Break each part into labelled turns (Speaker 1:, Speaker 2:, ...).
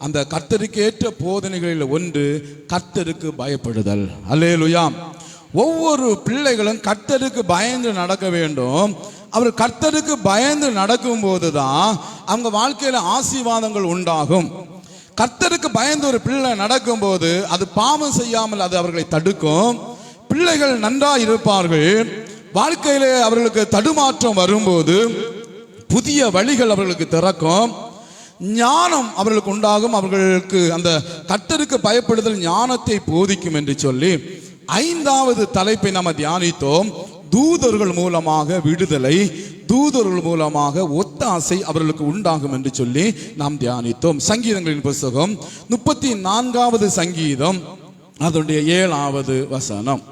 Speaker 1: அந்த கர்த்தருக்கு ஏற்ற போதனைகளில் ஒன்று கர்த்தருக்கு பயப்படுதல். அல்லேலூயா. ஒவ்வொரு பிள்ளைகளும் கர்த்தருக்கு பயந்து நடக்க வேண்டும். அவர் கர்த்தருக்கு பயந்து நடக்கும் போதுதான் அவங்க வாழ்க்கையில ஆசீர்வாதங்கள் உண்டாகும். கர்த்தருக்கு பயந்து ஒரு பிள்ளை நடக்கும் போது அது பாவம் செய்யாமல் அது அவர்களை தடுக்கும். பிள்ளைகள் நன்றாக இருப்பார்கள். வாழ்க்கையிலே அவர்களுக்கு தடுமாற்றம் வரும்போது புதிய வழிகள் அவர்களுக்கு திறக்கும். ஞானம் அவர்களுக்கு உண்டாகும். அவர்களுக்கு அந்த கர்த்தருக்கு பயப்படுதல் ஞானத்தை போதிக்கும் என்று சொல்லி 5வது தலைப்பை நாம் தியானித்தோம். தூதர்கள் மூலமாக விடுதலை, தூதர்கள் மூலமாக ஒத்தாசை அவர்களுக்கு உண்டாகும் என்று சொல்லி நாம் தியானித்தோம். சங்கீதங்களின் புத்தகம் 34வது சங்கீதம் அதனுடைய 7வது வசனம்.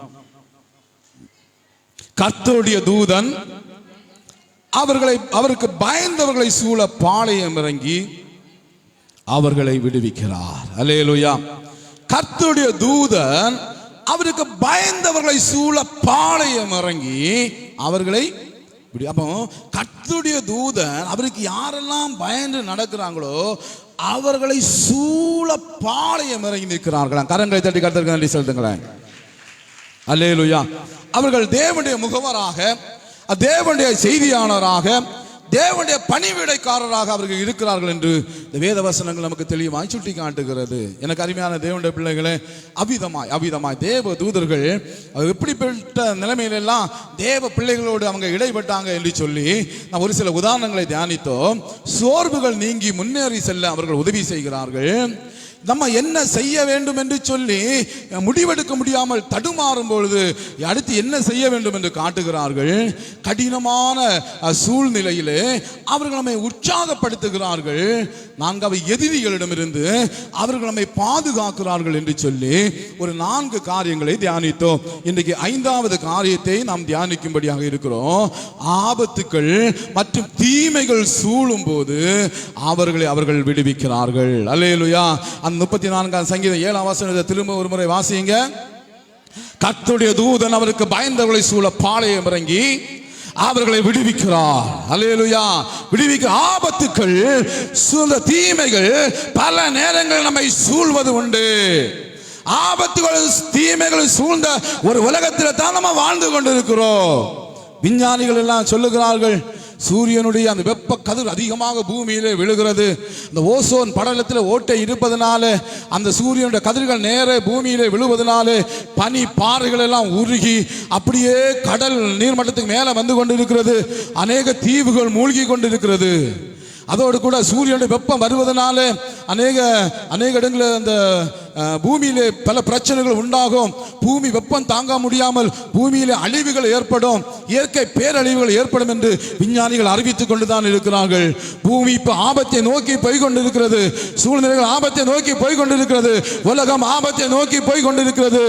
Speaker 1: கர்த்தருடைய தூதன் அவருக்கு பயந்தவர்களை சூழ பாளையம் இறங்கி அவர்களை விடுவிக்கிறார். அல்லேலூயா. கர்த்தருடைய தூதன் அவருக்கு பயந்தவர்களை சூழ பாளையம் இறங்கி அவர்களை அப்போ கர்த்தருடைய தூதன் அவருக்கு யாரெல்லாம் பயந்து நடக்கிறாங்களோ அவர்களை சூழ பாளையம் இறங்கி நிற்கிறார்களாம். கரங்களை தட்டி கர்த்தருக்கு நன்றி செலுத்துங்களேன். அல்லேலூயா. அவர்கள் தேவனுடைய முகவராக, தேவனுடைய செய்தியாளராக, தேவனுடைய பணிவிடைக்காரராக அவர்கள் இருக்கிறார்கள் என்று இந்த வேத வசனங்கள் நமக்கு தெளிவாய் சுட்டி காட்டுகிறது. எனக்கு அருமையான தேவனுடைய பிள்ளைகளே, அவிதமாய் தேவ தூதர்கள் எப்படிப்பட்ட நிலைமையிலெல்லாம் தேவ பிள்ளைகளோடு அவங்க இடைப்பட்டாங்க என்று சொல்லி நான் ஒரு சில உதாரணங்களை தியானித்தோம். சோர்வுகள் நீங்கி முன்னேறி செல்ல அவர்கள் உதவி செய்கிறார்கள். நம்ம என்ன செய்ய வேண்டும் என்று சொல்லி முடிவெடுக்க முடியாமல் தடுமாறும் பொழுது அடுத்து என்ன செய்ய வேண்டும் என்று காட்டுகிறார்கள். கடினமான சூழ்நிலையிலே அவர்கள் நம்மை உற்சாகப்படுத்துகிறார்கள். 4வது எதிரிகளிடமிருந்து அவர்கள் நம்மை பாதுகாக்கிறார்கள் என்று சொல்லி ஒரு 4 காரியங்களை தியானித்தோம். இன்றைக்கு 5வது காரியத்தை நாம் தியானிக்கும்படியாக இருக்கிறோம். ஆபத்துக்கள் மற்றும் தீமைகள் சூழும் போது அவர்கள் விடுவிக்கிறார்கள். அல்லேலூயா. அந்த 34வது சங்கீதம் 7வது வசனத்தை திரும்ப ஒரு முறை வாசியுங்க. கர்த்தருடைய தூதன் அவருக்கு பயந்தவர்களை சூழ பாளையம் இறங்கி அவர்களை விடுவிக்கிறார். அல்லேலூயா. விடுவிக்க ஆபத்துக்கள் தீமைகள் பல நேரங்கள் நம்மை சூழ்வது உண்டு. ஆபத்துகள் தீமைகள் சூழ்ந்த ஒரு உலகத்தில் தான் நம்ம வாழ்ந்து கொண்டிருக்கிறோம். விஞ்ஞானிகள் எல்லாம் சொல்லுகிறார்கள், சூரியனுடைய அந்த வெப்ப கதிர் அதிகமாக பூமியிலே விழுகிறது. இந்த ஓசோன் படலத்தில் ஓட்டை இருப்பதனால அந்த சூரியனுடைய கதிர்கள் நேரே பூமியிலே விழுவதனாலே பனி பாறைகள் எல்லாம் உருகி அப்படியே கடல் நீர்மட்டத்துக்கு மேலே வந்து கொண்டிருக்கிறது. அநேக தீவுகள் மூழ்கி கொண்டிருக்கிறது. அதோடு கூட சூரியனுடைய வெப்பம் வருவதனால அநேக இடங்களில் அந்த பூமியிலே பல பிரச்சனைகள் உண்டாகும். பூமி வெப்பம் தாங்க முடியாமல் பூமியிலே அழிவுகள் ஏற்படும், இயற்கை பேரழிவுகள் ஏற்படும் என்று விஞ்ஞானிகள் அறிவித்துக் கொண்டுதான் இருக்கிறார்கள். பூமி இப்ப ஆபத்தை நோக்கி போய் கொண்டிருக்கிறது. சூழ்நிலைகள் ஆபத்தை நோக்கி போய் கொண்டிருக்கிறது. உலகம் ஆபத்தை நோக்கி போய் கொண்டிருக்கிறது.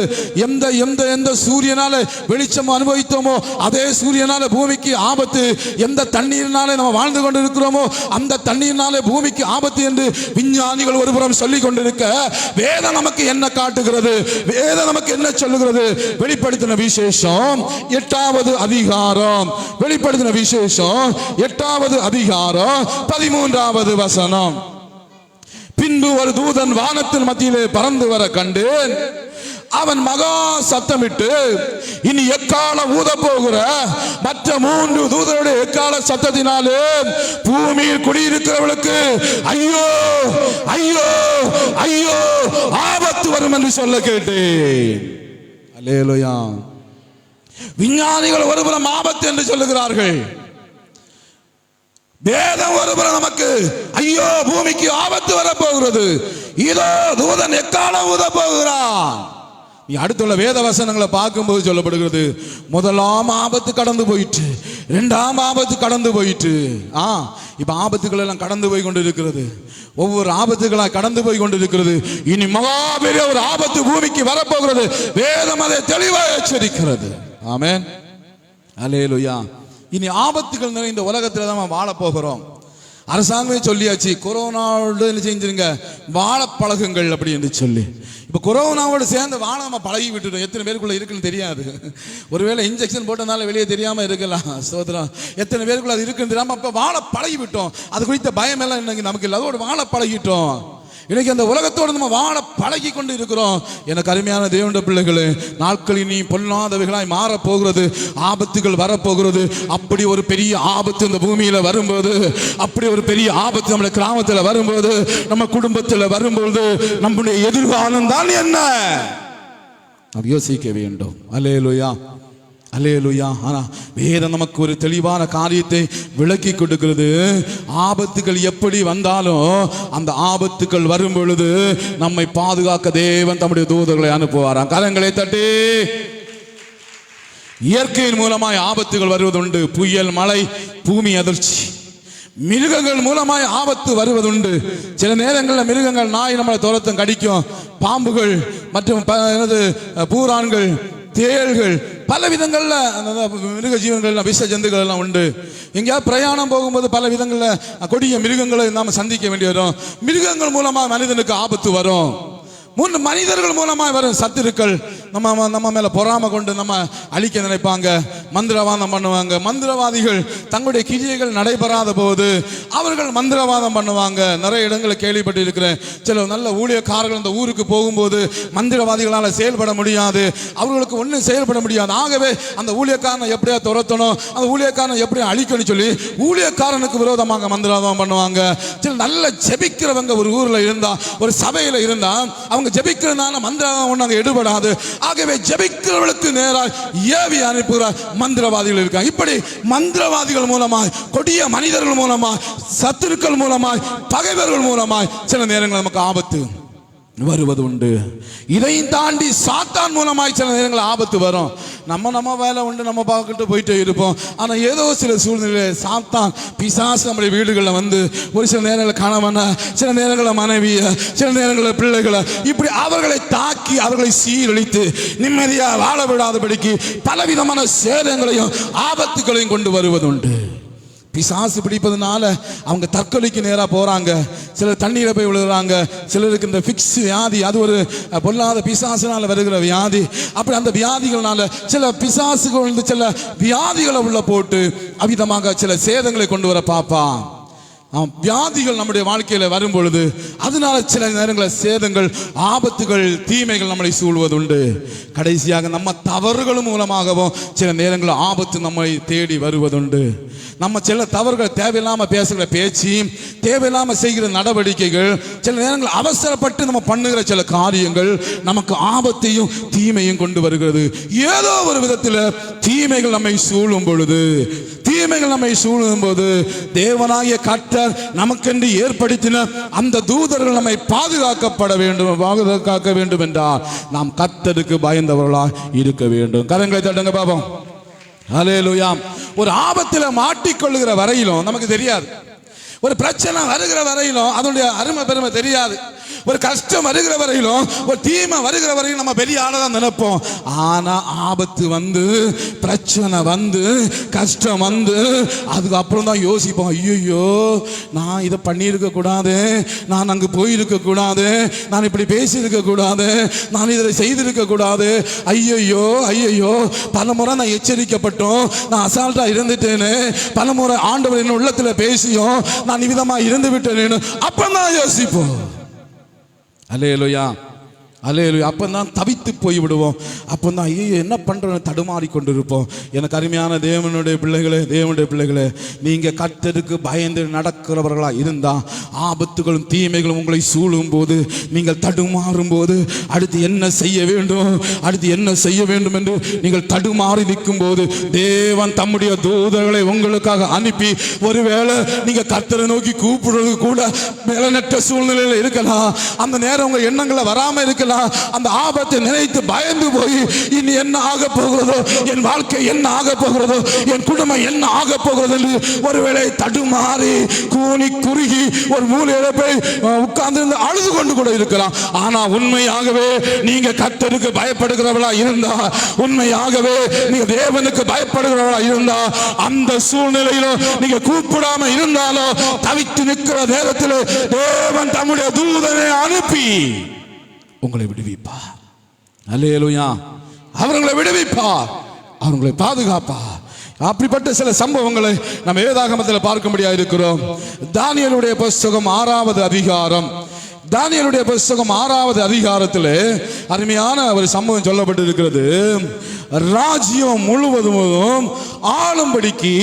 Speaker 1: எந்த சூரியனால வெளிச்சம் அனுபவித்தோமோ அதே சூரியனால பூமிக்கு ஆபத்து. எந்த தண்ணீரினாலே நம்ம வாழ்ந்து கொண்டிருக்கிறோமோ அந்த தண்ணீரினாலே பூமிக்கு ஆபத்து என்று விஞ்ஞானிகள் ஒருபுறம் சொல்லிக் கொண்டிருக்க, வேதம் நமக்கு என்ன காட்டுகிறது? வேதம் நமக்கு என்ன சொல்லுகிறது? வெளிப்படுத்தின விசேஷம் 8வது அதிகாரம், வெளிப்படுத்தின விசேஷம் 8வது அதிகாரம் 13வது வசனம். பின்பு ஒரு தூதன் வானத்தின் மத்தியிலே பறந்து வர கண்டேன். அவன் மகா சத்தமிட்டு, இனி எக்காலம் ஊத போகிற மற்ற 3 தூதருடைய எக்கால சத்தத்தினாலே பூமியில் குடியிருக்கிறவர்களுக்கு ஐயோ ஐயோ ஐயோ ஆபத்து வரும் என்று சொல்ல கேட்டேன். அல்லேலூயா. விஞ்ஞானிகள் ஒருபுறம் ஆபத்து என்று சொல்லுகிறார்கள். வேதம் ஒருபுறம் நமக்கு ஐயோ பூமிக்கு ஆபத்து வரப்போகிறது, இதோ தூதன் எக்காலம் ஊத போகிறான். அடுத்துள்ள வேத வசனங்களை பார்க்கும்போது சொல்லப்படுகிறது, முதலாம் ஆபத்து கடந்து போயிட்டு, 2ஆம் ஆபத்து கடந்து போயிட்டு. இப்ப ஆபத்துக்கள் எல்லாம் கடந்து போய் கொண்டிருக்கிறது. ஒவ்வொரு ஆபத்துகளாக கடந்து போய் கொண்டிருக்கிறது. இனி மகாபெரிய ஒரு ஆபத்து பூமிக்கு வரப்போகிறது. வேதம் அதை தெளிவாக எச்சரிக்கிறது. ஆமென். அல்லேலூயா. இனி ஆபத்துகள் நிறைந்த உலகத்தில் தான் வாழ போகிறோம். அரசாங்கமே சொல்லியாச்சு, கொரோனாவோடு என்ன செஞ்சிருங்க, வாழ பழகுங்கள் அப்படி என்று சொல்லி. இப்போ கொரோனாவோடு சேர்ந்து வாழ நம்ம பழகி விட்டுட்டோம். எத்தனை பேருக்குள்ள இருக்குன்னு தெரியாது. ஒருவேளை இன்ஜெக்ஷன் போட்டனால வெளியே தெரியாம இருக்கலாம். ஸ்தோத்திரம். எத்தனை பேருக்குள்ள அது இருக்குன்னு தெரியாம அப்ப வாழ பழகி விட்டோம். அது குறித்த பயம் எல்லாம் இன்னைக்கு நமக்கு இல்லை. அதோடு வாழ பழகிட்டோம். இன்னைக்கு அந்த உலகத்தோடு நம்ம வாழ பழகி கொண்டு இருக்கிறோம். எனக்கு அருமையான தேவனுடைய பிள்ளைகளே, நாட்கள் இனி பொல்லாதவைகளாய் மாறப் போகிறது, ஆபத்துகள் வரப்போகிறது. அப்படி ஒரு பெரிய ஆபத்து இந்த பூமியில வரும்போது, அப்படி ஒரு பெரிய ஆபத்து நம்ம கிராமத்தில் வரும்போது, நம்ம குடும்பத்தில் வரும்போது, நம்முடைய எதிர்காலம் தான் என்ன நாம் யோசிக்க வேண்டும். அல்லேலூயா, அல்லேலூயா. ஆனா வேதம் நமக்கு ஒரு தெளிவான காரியத்தை விளக்கி கொடுக்கிறது. ஆபத்துகள் எப்படி வந்தாலும் அந்த ஆபத்துகள் வரும் பொழுது நம்மை பாதுகாக்க தேவன் தம்முடைய தூதர்களை அனுப்புவாராம். கரங்களை தட்டி. இயற்கையின் மூலமாய் ஆபத்துகள் வருவதுண்டு. புயல், மழை, பூமி அதிர்ச்சி. மிருகங்கள் மூலமாய் ஆபத்து வருவதுண்டு. சில நேரங்களில் மிருகங்கள், நாய் நம்மளை துரத்தும், கடிக்கும். பாம்புகள் மற்றும் பூரான்கள், தேள்கள், பல விதங்கள்ல மிருக ஜீவன்கள், விஷ ஜந்துக்கள் எல்லாம் உண்டு. எங்கேயாவது பிரயாணம் போகும்போது பல விதங்கள்ல கொடிய மிருகங்களை நாம சந்திக்க வேண்டி வரும். மிருகங்கள் மூலமா மனிதனுக்கு ஆபத்து வரும். மனிதர்கள் மூலமாக வரும் சத்துருக்கள் நம்ம மேல பொறாம கொண்டு நம்ம அழிக்க நினைப்பாங்க, மந்திரவாதம் பண்ணுவாங்க. மந்திரவாதிகள் தங்களுடைய கிரியைகள் நடைபெறாத போது அவர்கள் மந்திரவாதம் பண்ணுவாங்க. நிறைய இடங்களை கேள்விப்பட்டு இருக்கிறேன். சில நல்ல ஊழியக்காரர்கள் அந்த ஊருக்கு போகும்போது மந்திரவாதிகளால் செயல்பட முடியாது, அவர்களுக்கு ஒன்றும் செயல்பட முடியாது. ஆகவே அந்த ஊழியக்காரனை எப்படியா துரத்தணும், அந்த ஊழியக்காரனை எப்படியா அழிக்கணும் சொல்லி ஊழியக்காரனுக்கு விரோதமாக மந்திரவாதம் பண்ணுவாங்க. சில நல்ல ஜெபிக்கிறவங்க ஒரு ஊர்ல இருந்தா, ஒரு சபையில இருந்தா, அவங்க ஜெபிக்கிறதுனால மந்திரவாதம் ஒண்ணு அங்க எடுபடாது. ஆகவே ஜெபிக்கிறவர்களுக்கு நேராக ஏவி அனுப்புகிற மந்திரவாதிகள் இருக்காங்க. இப்படி மந்திரவாதிகள் மூலமாய், கொடிய மனிதர்கள் மூலமாய், சத்துருக்கள் மூலமாய், பகைவர்கள் மூலமாய் சில நேரங்கள் நமக்கு ஆபத்து வருவது உண்டு. இதையும் தாண்டி சாத்தான் மூலமாய் சில நேரங்கள் ஆபத்து வரும். நம்ம வேலை உண்டு, நம்ம பார்க்கிட்டு போயிட்டே இருப்போம். ஆனா ஏதோ சில சூழ்நிலையில் சாத்தான், பிசாசு நம்முடைய வீடுகளில் வந்து ஒரு சில நேரங்களில் கணவனை, சில நேரங்களில் மனைவியை, சில நேரங்களில் பிள்ளைகளை, இப்படி அவர்களை தாக்கி அவர்களை சீரழித்து நிம்மதியாக வாழ விடாதபடிக்கு பலவிதமான சேதங்களையும் ஆபத்துகளையும் கொண்டு வருவதுண்டு. பிசாசு பிடிப்பதனால அவங்க தற்கொலைக்கு நேராக போறாங்க. சிலர் தண்ணீரை போய் விழுகிறாங்க. சிலருக்கு இந்த ஃபிக்ஸ் வியாதி, அது ஒரு பொல்லாத பிசாசுனால வருகிற வியாதி. அப்படி அந்த வியாதிகள்னால சில பிசாசுகள் வந்து சில வியாதிகளை உள்ள போட்டு அவிதமாக சில சேதங்களை கொண்டு வர பார்ப்பான். வியாதிகள் நம்முடைய வாழ்க்கையில வரும் பொழுது அதனால சில நேரங்களில் சேதங்கள், ஆபத்துகள், தீமைகள் நம்மளை சூழ்வதுண்டு. கடைசியாக நம்ம தவறுகள் மூலமாகவும் சில நேரங்களில் ஆபத்து நம்மை தேடி வருவதுண்டு. நம்ம சில தவறுகள், தேவையில்லாம பேசுகிற பேச்சு, தேவையில்லாம செய்கிற நடவடிக்கைகள், சில நேரங்கள் அவசரப்பட்டு நம்ம பண்ணுகிற சில காரியங்கள் நமக்கு ஆபத்தையும் தீமையும் கொண்டு வருகிறது. ஏதோ ஒரு விதத்தில் தீமைகள் நம்மை சூழும் பொழுது, தீமைகள் நம்மை சூழும் போது தேவனாகிய கர்த்தர் நமக்கென்று ஏற்படுத்தின அந்த தூதர்கள் நம்மை பாதுகாக்கப்பட வேண்டும், பாதுகாக்க வேண்டும் என்றால் நாம் கர்த்தருக்கு பயந்தவர்களாய் இருக்க வேண்டும். கரங்களை தட்டுங்க பாப்போம். ஹல்லேலூயா. ஒரு ஆபத்தில் மாட்டிக்கொள்ளுகிற வரையிலும் நமக்கு தெரியாது. ஒரு பிரச்சனை வருகிற வரையிலும் அதனுடைய அருமை பெருமை தெரியாது. ஒரு கஷ்டம் வருகிற வரையிலும், ஒரு தீமை வருகிற வரையிலும் நம்ம பெரிய ஆளதான் நினைப்போம். ஆனா ஆபத்து வந்து, பிரச்சனை வந்து, கஷ்டம் வந்து, அதுக்கப்புறம் தான் யோசிப்போம், ஐயோ நான் இதை பண்ணியிருக்க கூடாது, நான் அங்கு போயிருக்க கூடாது, நான் இப்படி பேசியிருக்க கூடாது, நான் இதை செய்திருக்க கூடாது, ஐயோ ஐயோ பல முறை நான் எச்சரிக்கப்பட்டோம், நான் அசால்ட்டா இருந்துட்டேன்னு, பல முறை ஆண்டவர் என் உள்ளத்தில் பேசியும் நான் இவ்விதமா இருந்து விட்டேன்னு அப்பதான் யோசிப்போம். அல்லேலூயா, அல்லேலூயா. அப்பதான் தவித்து போய் விடுவோம். அப்பதான் ஐயோ என்ன பண்றோன்னு தடுமாறி கொண்டிருப்போம். எனக்கு அருமையான தேவனுடைய பிள்ளைகளே, தேவனுடைய பிள்ளைகளே, நீங்க கர்த்தருக்கு பயந்து நடக்கிறவர்களா இருந்தா ஆபத்துகளும் தீமைகளும் உங்களை சூழும் போது, நீங்கள் தடுமாறும் போது, அடுத்து என்ன செய்ய வேண்டும், அடுத்து என்ன செய்ய வேண்டும் என்று நீங்கள் தடுமாறி நிற்கும் போது தேவன் தம்முடைய தூதர்களை உங்களுக்காக அனுப்பி, ஒருவேளை நீங்க கர்த்தரை நோக்கி கூப்பிடுறது கூட பலனற்ற சூழ்நிலையில் இருக்கலாம். அந்த நேரம் உங்க எண்ணங்களை வராம இருக்கலாம். அந்த ஆபத்தை நினைத்து பயந்து போய் இனி என்ன ஆக போகிறதோ, என் வாழ்க்கை என்ன ஆக போகிறதோ, என் குடும்பம் என்ன ஆக போகிறது என்று ஒருவேளை தடுமாறி கூனி குறுகி ஒரு மூலையில போய் உட்கார்ந்து அழுது கொண்டு கூட இருக்கலாம். ஆனா உண்மையாகவே நீங்க கர்த்தருக்கு பயப்படுகிறவளா இருந்தா, உண்மையாகவே நீங்க தேவனுக்கு பயப்படுகிறவளா இருந்தா, அந்த சூழ்நிலையிலும் நீங்க கூப்பிடாம இருந்தாலும் தவித்து நிற்கிற நேரத்தில் தேவன் தம்முடைய தூதனை அனுப்பி உங்களை விடுவிப்பார். அல்லேலூயா. அவர்களை விடுவிப்பார், அவர்களை பாதுகாப்பார். அப்படிப்பட்ட சில சம்பவங்களை நம்ம வேதாகமத்தில் பார்க்க முடியாது இருக்கிறோம். தானியேலுடைய புத்தகம் 6வது அதிகாரம் தானியேலுடைய புத்தகம் 6வது அதிகாரத்தில் அருமையான ஒரு சம்பவம் சொல்லப்பட்டிருக்கிறது. ராஜ்யம் முழுவதும் ஆளும்படிக்கு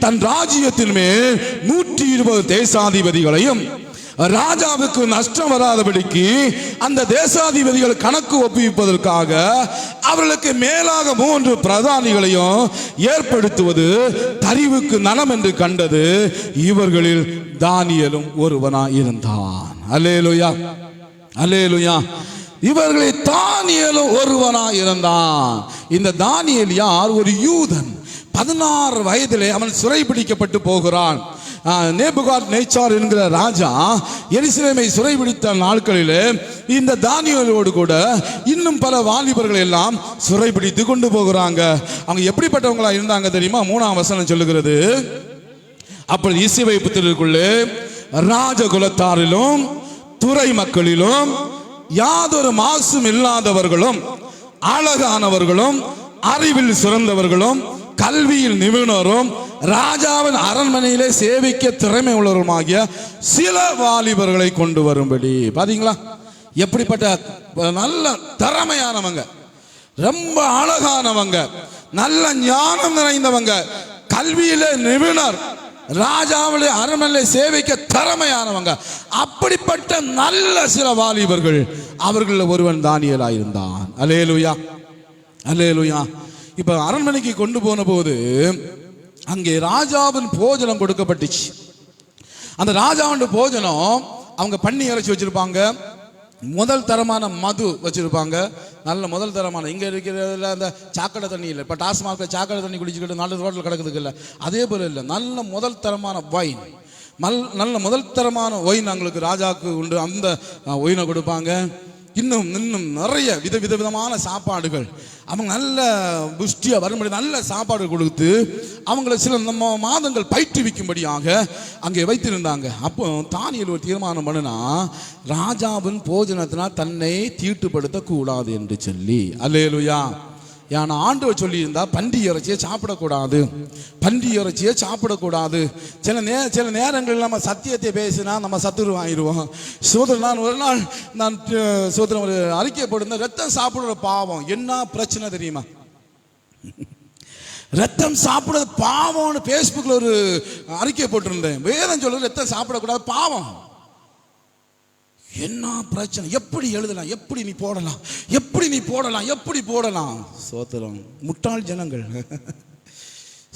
Speaker 1: தன் ராஜ்யத்தின் மேல் 120 தேசாதிபதிகளையும் ராஜாவுக்கு நஷ்டம் வராதபடிக்கு அந்த தேசாதிபதிகள் கணக்கு ஒப்புவிப்பதற்காக அவர்களுக்கு மேலாக 3 பிரதானிகளையும் ஏற்படுத்துவது தரிவுக்கு நலம் என்று கண்டது. இவர்களில் தானியேலும் ஒருவனாய் இருந்தான். அல்லேலூயா, அல்லேலூயா. இவர்களில் தானியேலும் ஒருவனாய் இருந்தான். இந்த தானியேல் யார்? ஒரு யூதன். 16 வயதிலே அவன் சிறைபிடிக்கப்பட்டு போகிறான். நேபுகாத்நேச்சார் என்கிற ராஜா எருசலேமை சிறைபிடித்த நாட்களிலே இந்த தானியேலோடு கூட இன்னும் பல வாலிபர்கள் எல்லாம் சிறைபிடித்து கொண்டு போகிறாங்க. அவங்க எப்படிப்பட்டவங்களா இருந்தாங்க தெரியுமா? 3ஆம் வசனம் சொல்லுகிறது, அப்பொழுது இஸ்ரவேல் புத்திரருக்குள்ளே ராஜகுலத்தாரிலும் துறை மக்களிலும் யாதொரு மாசும் இல்லாதவர்களும் அழகானவர்களும் அறிவில் சிறந்தவர்களும் கல்வியில் நிபுணரும் ராஜாவின் அரண்மனையிலே சேவிக்க திறமை உள்ளவருமாகிய சில வாலிபர்களை கொண்டு வரும்படி. பாத்தீங்களா எப்படிப்பட்ட நல்ல திறமையானவங்க, ரொம்ப அழகானவங்க, நல்ல ஞானம் நிறைந்தவங்க, கல்வியில நிபுணர், ராஜாவிலே அரண்மனையிலே சேவிக்க திறமையானவங்க, அப்படிப்பட்ட நல்ல சில வாலிபர்கள். அவர்கள் ஒருவன் தானியேலாயிருந்தான். அல்லேலூயா, அல்லேலூயா. இப்ப அரண்மனைக்கு கொண்டு போன போது அங்கே ராஜாவின் போஜனம் கொடுக்கப்பட்டுச்சு. அந்த ராஜாவின் போஜனம் அவங்க பண்ணி இறைச்சி வச்சிருப்பாங்க, முதல் தரமான மது வச்சிருப்பாங்க, நல்ல முதல் தரமான. இங்க இருக்கிறதுல அந்த சாக்கடை தண்ணி இல்லை. இப்ப டாஸ்மாக் சாக்கடை தண்ணி குடிச்சுக்கிட்டு நல்ல ரோட்டில் கிடக்குதுக்கு இல்லை, அதே போல இல்லை. நல்ல முதல் தரமான வைன், நல்ல முதல் தரமான ஒயின் அவங்களுக்கு ராஜாவுக்கு உண்டு. அந்த ஒயினை கொடுப்பாங்க. இன்னும் நிறைய விதவிதமான சாப்பாடுகள். அவங்க நல்ல புஷ்டியா வரும்படி நல்ல சாப்பாடு கொடுத்து அவங்கள சில மாதங்கள் பயிற்றுவிக்கும்படியாக அங்கே வைத்திருந்தாங்க. அப்போ தானியேல் ஒரு தீர்மானம் பண்ணுனா, ராஜாவின் போஜனத்தினால் தன்னை தீட்டுப்படுத்த கூடாது என்று சொல்லி. அல்லேலூயா. ஏன்னா ஆண்டவர் சொல்லி இருந்தா பன்றி இறைச்சியை சாப்பிடக்கூடாது, பன்றி இறைச்சியை சாப்பிடக்கூடாது. சில நேரங்களில் நம்ம சத்தியத்தை பேசினா நம்ம சத்துரு வாங்கிடுவோம். சோதரன், நான் ஒரு நாள் சோதரன் ஒரு அறிக்கை போட்டிருந்தேன், ரத்தம் சாப்பிடுற பாவம். என்ன பிரச்சனை தெரியுமா? ரத்தம் சாப்பிடுறது பாவம்னு பேஸ்புக்கில் ஒரு அறிக்கை போட்டிருந்தேன். வேதம் சொல்லுறது ரத்தம் சாப்பிடக்கூடாது, பாவம். என்ன பிரச்சனை? எப்படி எழுதலாம், எப்படி நீ போடலாம், எப்படி நீ போடலாம், எப்படி போடலாம்? சோத்திரம், முட்டாள் ஜனங்கள்.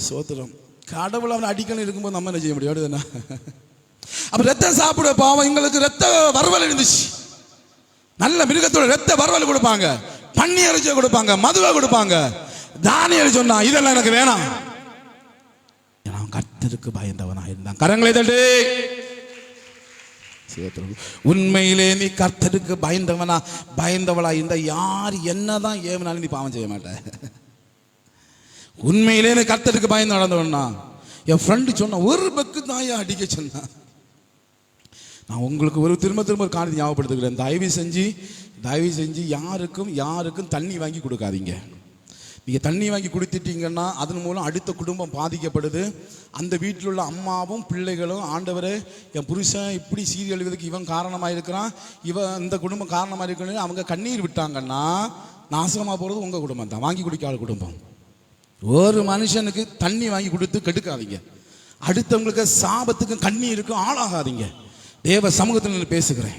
Speaker 1: சோத்திரம், கடவுள் அவனை அடிக்கணும் இருக்கும்போது நம்ம என்ன செய்ய முடியும்? எழுதுனா அப்ப ரத்தம் சாப்பிட பாவம். எங்களுக்கு ரத்த வறுவல் இருந்துச்சு. நல்ல மிருகத்தோட ரத்த வறுவல் கொடுப்பாங்க, பன்னி இறைச்சியை கொடுப்பாங்க, மதுவை கொடுப்பாங்க. தானியேல் சொன்னா இதெல்லாம் எனக்கு வேணாம். கர்த்தருக்கு பயந்தவனா இருந்தான். கரங்களை தட்டு. உண்மையிலே நீ கர்த்தருக்கு பயந்தவளா இருந்தா யார் என்னதான் ஏவனாலும் நீ பாவம் செய்ய மாட்ட. உண்மையிலே நீ கர்த்தருக்கு பயந்து நடந்தவனா. என் ஃப்ரெண்டு சொன்ன ஒரு பக்கு தான் அடிக்க சொன்னா. நான் உங்களுக்கு ஒரு திரும்ப ஒரு காரணத்தை ஞாபகப்படுத்துகிறேன். தயவு செஞ்சு யாருக்கும் தண்ணி வாங்கி கொடுக்காதீங்க. நீங்கள் தண்ணி வாங்கி கொடுத்துட்டீங்கன்னா அதன் மூலம் அடுத்த குடும்பம் பாதிக்கப்படுது. அந்த வீட்டில் உள்ள அம்மாவும் பிள்ளைகளும், ஆண்டவரே என் புருஷன் இப்படி சீரியல் எழுதுறதுக்கு இவன் காரணமாக இருக்கிறான், இந்த குடும்பம் காரணமாக இருக்கணும், அவங்க கண்ணீர் விட்டாங்கன்னா நாசமாக போகிறது உங்கள் குடும்பம் தான், வாங்கி குடிக்காத குடும்பம். ஒரு மனுஷனுக்கு தண்ணி வாங்கி கொடுத்து கெடுக்காதீங்க. அடுத்தவங்களுக்கு சாபத்துக்கும் கண்ணீருக்கும் ஆளாகாதீங்க. தேவ சமூகத்தில் பேசுகிறேன்.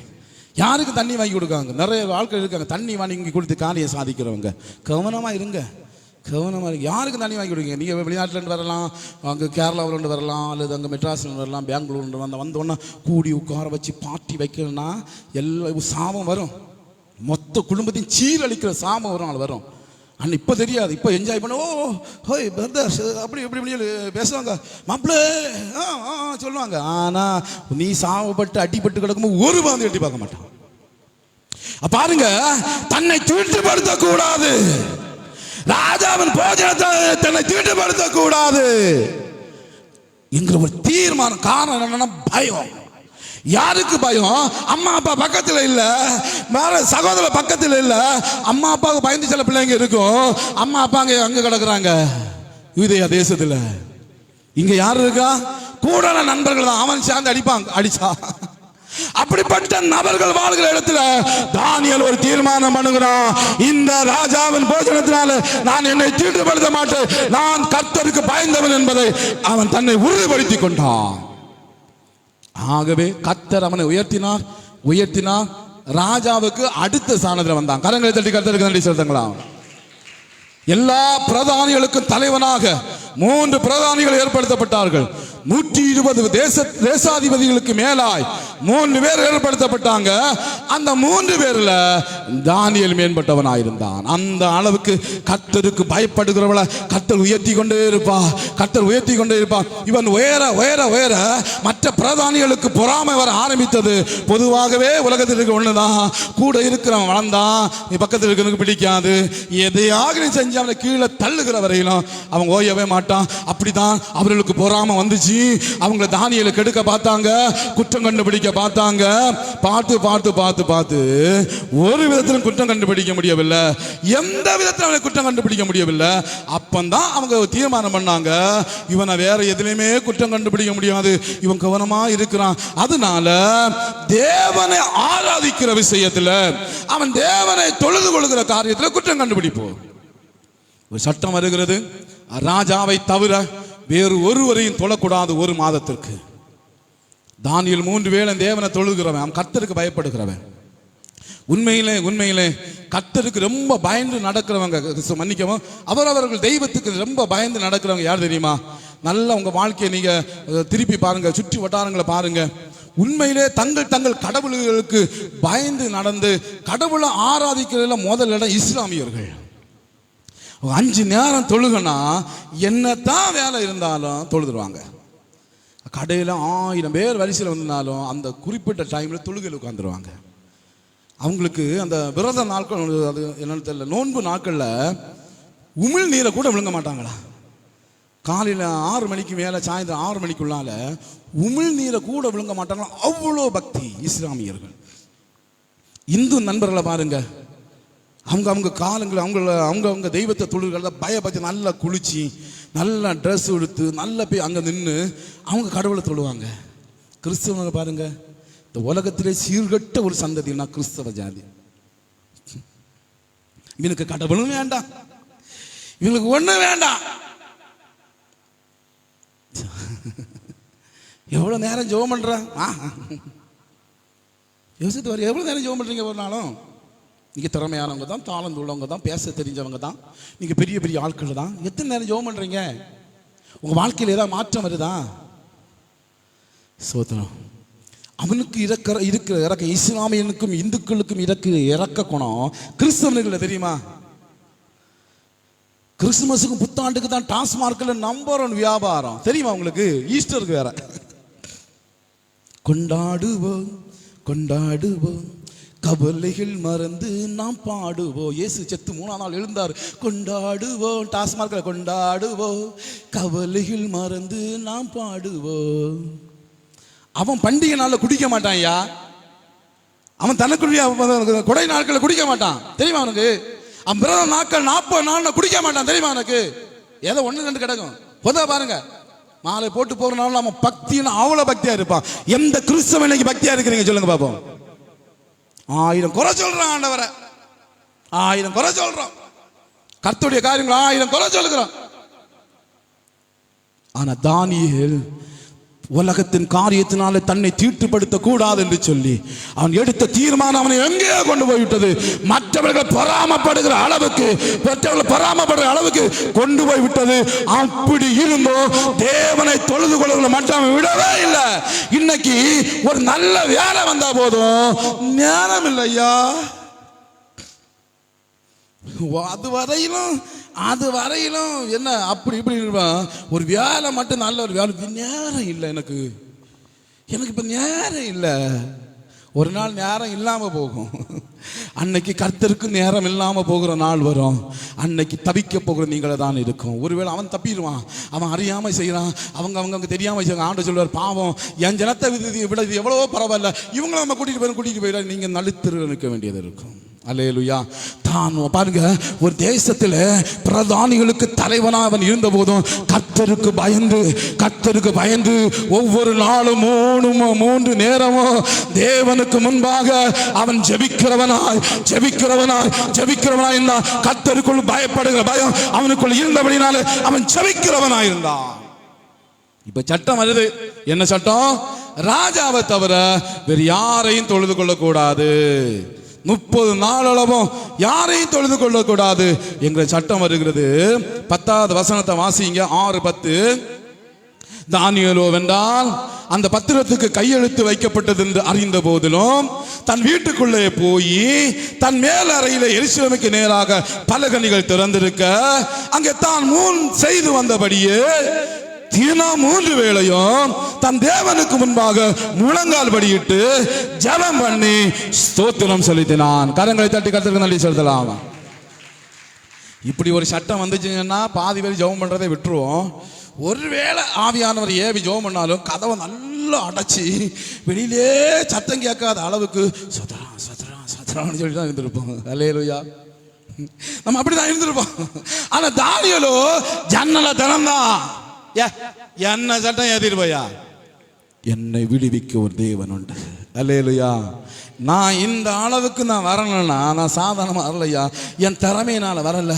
Speaker 1: யாருக்கு தண்ணி வாங்கி கொடுக்காங்க? நிறைய ஆட்கள் இருக்காங்க தண்ணி வாங்கி கொடுத்து காரியம் சாதிக்கிறவங்க. கவனமாக இருங்க, கவனமாக இருக்கு. யாருக்கு தண்ணி வாங்கி கொடுங்க? நீங்கள் வெளிநாட்டிலேருந்து வரலாம், அங்கே கேரளாவிலேருந்து வரலாம், அல்லது அங்கே மெட்ராஸ்லேருந்து வரலாம், பெங்களூர்லேருந்து வந்தோடனே கூடி உட்கார வச்சு பார்ட்டி வைக்கணும்னா எல்லாம் சாபம் வரும். மொத்த குடும்பத்தையும் சீரழிக்கிற சாபம் வரும். அண்ணன் இப்போ தெரியாது, இப்போ என்ஜாய் பண்ண, ஓ ஹோய் பிரதர்ஸ் அப்படி இப்படி பேசுவாங்க, மாப்பிள்ளை சொல்லுவாங்க. ஆனால் நீ சாவப்பட்டு அடிபட்டு கிடக்கும்போது ஒரு பாந்து எட்டி பார்க்க மாட்டான். பாருங்க, தன்னை தீட்டுப்படுத்த கூடாது, ராஜாவின் போஜனத்தை தன்னை தீட்டுப்படுத்த கூடாது என்கிற ஒரு தீர்மானம். காரணம் என்னன்னா பயம். யாருக்கு பயம்? அம்மா அப்பா பக்கத்தில் இல்ல, வேற சகோதர பக்கத்தில் இல்ல. அம்மா அப்பாவுக்கு பயந்து சில பிள்ளைங்க இருக்கும். அம்மா அப்பா அங்க கிடக்குறாங்க யூதேயா தேசத்துல. இங்க யாரு இருக்கா? கூட நண்பர்கள் தான். அவன் சேர்ந்து அடிச்சா அப்படிப்பட்ட நபர்கள் வாழ்கிற இடத்துல தானியேல் ஒரு தீர்மானம் பண்ணுகிறான், இந்த ராஜாவின் போஜனத்தினால நான் என்னை தீட்டுப்படுத்த மாட்டேன், நான் கர்த்தருக்கு பயந்தவன் என்பதை அவன் தன்னை உறுதிப்படுத்திக் கொண்டான். ஆகவே கர்த்தர் அவனை உயர்த்தினார். ராஜாவுக்கு அடுத்த ஸ்தானத்தில் வந்தான். கரங்களை தட்டி கர்த்தருக்கு நன்றி செலுத்துங்களா. எல்லா பிரதானிகளுக்கும் தலைவனாக 3 பிரதானிகள் ஏற்படுத்தப்பட்டார்கள். 120 தேசாதிபதிகளுக்கு மேலாய் 3 பேர் ஏற்படுத்தப்பட்டாங்க. அந்த 3 பேர்ல தானியேல் மேம்பட்டவனாயிருந்தான். அந்த அளவுக்கு கர்த்தருக்கு பயப்படுகிறவள கர்த்தர் உயர்த்தி கொண்டே இருப்பார். இவன் உயர மற்ற பிரதானிகளுக்கு பொறாமை வர ஆரம்பித்தது. பொதுவாகவே உலகத்தில் இருக்க ஒண்ணுதான், கூட இருக்கிறவன் வளர்ந்தான், நீ பக்கத்தில் இருக்கிறவனுக்கு பிடிக்காது, எதையாக நீ செஞ்சு அவனை கீழே தள்ளுகிற வரையிலும் அவன் ஓயவே மாட்டான். அப்படிதான் அவர்களுக்கு பொறாமை வந்துச்சு. அவங்களை தானியேலை கெடுக்க பார்த்தாங்க, குற்றம் கண்டுபிடிக்க பார்த்தாங்க. பார்த்து ஒரு விதத்திலும் குற்றம் கண்டுபிடிக்க முடியவில்லை. எந்த விதத்திலும் அவனை குற்றம் கண்டுபிடிக்க முடியவில்லை. அப்பந்தான் அவங்க தீர்மானம் பண்ணாங்க, இவனை வேற எதுலையுமே குற்றம் கண்டுபிடிக்க முடியாது, இவன் கவனமா இருக்கிறான். அதனால தேவனை ஆராதிக்கிற விஷயத்துல, அவன் தேவனை தொழுது கொள்கிற காரியத்தில் குற்றம் கண்டுபிடிப்போம். ஒரு சட்டம் வருகிறது, ராஜாவை தவிர வேறு ஒருவரையும் தொழக்கூடாது 1 மாதத்திற்கு. தானியேல் 3 வேளை தேவனை தொழுகிறவன், அவன் கர்த்தருக்கு பயப்படுகிறவன். உண்மையிலே கர்த்தருக்கு ரொம்ப பயந்து நடக்கிறவங்க, மன்னிக்கவும், அவர்கள் தெய்வத்துக்கு ரொம்ப பயந்து நடக்கிறவங்க யார் தெரியுமா? நல்ல உங்க வாழ்க்கையை நீங்க திருப்பி பாருங்க, சுற்றி வட்டாரங்களை பாருங்க. உண்மையிலே தங்கள் கடவுள்களுக்கு பயந்து நடந்து கடவுளை ஆராதிக்கிறதுல முதல் இடம் இஸ்லாமியர்கள். 5 நேரம் தொழுகனா என்னத்தான் வேலை இருந்தாலும் தொழுதுருவாங்க. கடையில் 1000 பேர் வரிசையில் வந்தாலும் அந்த குறிப்பிட்ட டைமில் தொழுகையில் உட்காந்துருவாங்க. அவங்களுக்கு அந்த விரத நாட்கள், அது என்னன்னு தெரியல, நோன்பு நாட்களில் உமிழ் நீரை கூட விழுங்க மாட்டாங்களா? காலையில் 6 மணிக்கு மேலே சாயந்தரம் 6 மணிக்குள்ளால உமிழ் நீரை கூட விழுங்க மாட்டாங்களா? அவ்வளோ பக்தி இஸ்லாமியர்கள். இந்து நண்பர்களை பாருங்க, அவங்க காலங்களை அவங்க தெய்வத்தை தொழுகிறத பயப்பட்டு நல்லா குளிச்சு நல்லா ட்ரெஸ் எடுத்து நல்லா போய் அங்கே நின்று அவங்க கடவுளை தொழுவாங்க. கிறிஸ்தவங்க பாருங்க, இந்த உலகத்திலே சீர்கட்ட ஒரு சந்ததினா கிறிஸ்தவ ஜாதி. இவனுக்கு கடவுளும் வேண்டாம், இவனுக்கு ஒன்றும் வேண்டாம். எவ்வளோ நேரம் ஜெபம் பண்றான்? யோசித்து வர, எவ்வளோ நேரம் ஜெபம் பண்றீங்க ஒரு நாளும்? நீங்கள் திறமையானவங்க தான், தாளந்து உள்ளவங்க தான், பேச தெரிஞ்சவங்க தான், நீங்கள் பெரிய ஆட்கள் தான். எத்தனை நேரம் ஜெபம் பண்ணுறீங்க? உங்கள் வாழ்க்கையில் ஏதாவது மாற்றம் வருதா? சோதனம். அவனுக்கு இறக்க இஸ்லாமியனுக்கும் இந்துக்களுக்கும் இறக்க குணம் கிறிஸ்தவர்கள் தெரியுமா? கிறிஸ்துமஸுக்கும் புத்தாண்டுக்கு தான் டாஸ்மார்க்கில் நம்பர் 1 வியாபாரம் தெரியுமா உங்களுக்கு? ஈஸ்டருக்கு வேற. கொண்டாடுவோம் கவலைகள் மறந்து நாம் பாடுவோம். இயேசு செத்து 3ஆம் நாள் எழுந்தார். கொண்டாடுவோம், டாஸ்மார்க்கில் கொண்டாடுவோம், கவலைகள் மறந்து நாம் பாடுவோம். அவன் பண்டிகை நாளில் குடிக்க மாட்டான் ஐயா. அவன் தனக்குரிய கொடை நாட்களில் குடிக்க மாட்டான் தெரியுமா அவனுக்கு? அவன் பிறந்த நாட்கள் 40 நாள் குடிக்க மாட்டான் தெரியுமா அவனுக்கு? ஏதோ 1-2 கிடக்கும். பொதுவாக பாருங்க, மாலை போட்டு போறனால அவன் பக்தின்னு அவ்வளோ பக்தியா இருப்பான். எந்த கிறிஸ்தவன் இன்னைக்கு பக்தியா இருக்கிறீங்க சொல்லுங்க பாப்போம். 1000 குறை சொல்றான் ஆண்டவரை, 1000 குறை சொல்றோம், கர்த்தருடைய காரியங்கள் 1000 குறை சொல்லுகிறோம். ஆனா தானியேல் உலகத்தின் காரியத்தினால தன்னை தீட்டுப்படுத்த கூடாது என்று சொல்லி அவன் எடுத்த தீர்மானம் அவனை எங்கேயோ கொண்டு போய்விட்டது. மற்றவர்கள் பொறாமப்படுகிற அளவுக்கு கொண்டு போய் விட்டது. அப்படி இருந்தோம் தேவனை தொழுது கொள்ளுகிற மட்டும் விடவே இல்லை. இன்னைக்கு ஒரு நல்ல வேலை வந்தா போதும், நேரம் இல்லையா, அது வரையிலும் என்ன அப்படி இப்படி இருப்பான். ஒரு வேலை மட்டும், நல்ல ஒரு வேலை, நேரம் இல்லை எனக்கு இப்ப நேரம் இல்லை. ஒரு நாள் நேரம் இல்லாம போகும். அன்னைக்கு கர்த்தருக்கு நேரம் இல்லாம போகிற நாள் வரும். அன்னைக்கு தவிக்க போகிற நீங்களே தான் இருக்கும். ஒருவேளை அவன் தப்பிடுவான், அவன் அறியாம செய்யறான், அவங்க தெரியாம செய்யறாங்க. ஆண்டு சொல்வார், பாவம் என் ஜனத்தை விட இது எவ்வளவோ பரவாயில்ல, இவங்களும் நம்ம கூட்டிட்டு போயிடா, நீங்க நழுத்திரு நிற்க வேண்டியது இருக்கும். அல்லேலூயா. தான் பாருங்க, ஒரு தேசத்தில் பிரதானிகளுக்கு தலைவனாக அவன் இருந்த போதும் கர்த்தருக்கு பயந்து ஒவ்வொரு நாளும் 3 நேரமும் தேவனுக்கு முன்பாக அவன் ஜெபிக்கிறவனாய் இருந்தான். கர்த்தருக்குள் பயப்படுகிற பயம் அவனுக்குள் இருந்தபடினால அவன் ஜெபிக்கிறவனாய் இருந்தான். இப்ப சட்டம் வருது. என்ன சட்டம்? ராஜாவை தவிர வேறு யாரையும் தொழுது கொள்ளக்கூடாது. 30 நாளளவும் யாரையும் தொழுது கொள்ளக்கூடாது என்கிற சட்டம் வருகிறது. 10வது வசனத்தை வாசிங்க. 6:10. தானியேலோ வென்றால் அந்த பத்திரத்துக்கு கையெழுத்து வைக்கப்பட்டது என்று அறிந்த போதிலும் தன் வீட்டுக்குள்ளே போய் தன் மேல் அறையில எருசலேமுக்கு நேராக பலகணிகள் திறந்திருக்க அங்கே தான் செய்து வந்தபடியே தினம் 3 வேளையும் தன் தேவனுக்கு முன்பாக முழங்கால் படியிட்டு ஜெபம் பண்ணி ஸ்தோத்திரம் செலுத்தினான். கரங்களை தட்டி கர்த்தருக்கு நன்றி செலுத்தலாம். இப்படி ஒரு சட்டம் வந்துச்சுன்னா பாதி பேர் ஜெபம் பண்றதை விட்டுருவோம். ஒருவேளை ஆவியானவர் ஏவி ஜெபம் பண்ணாலும் கதவை நல்லா அடைச்சி வெளியிலே சத்தம் கேட்காத அளவுக்கு சத்ரான்னு சொல்லி தான் இருந்திருப்போம். அல்லேலூயா. நம்ம அப்படிதான் இருந்திருப்போம். ஆனா தானியேலோ ஜன்னலை திறந்தான். என்ன சட்டம் ஏத்திட்டு போயா? என்னை விடுவிக்க ஒரு தேவன் உண்டு. அல்லேலூயா. நான் இந்த அளவுக்கு நான் வரலன்னா நான் சாதாரணமாக வரலையா. என் திறமையினால வரல,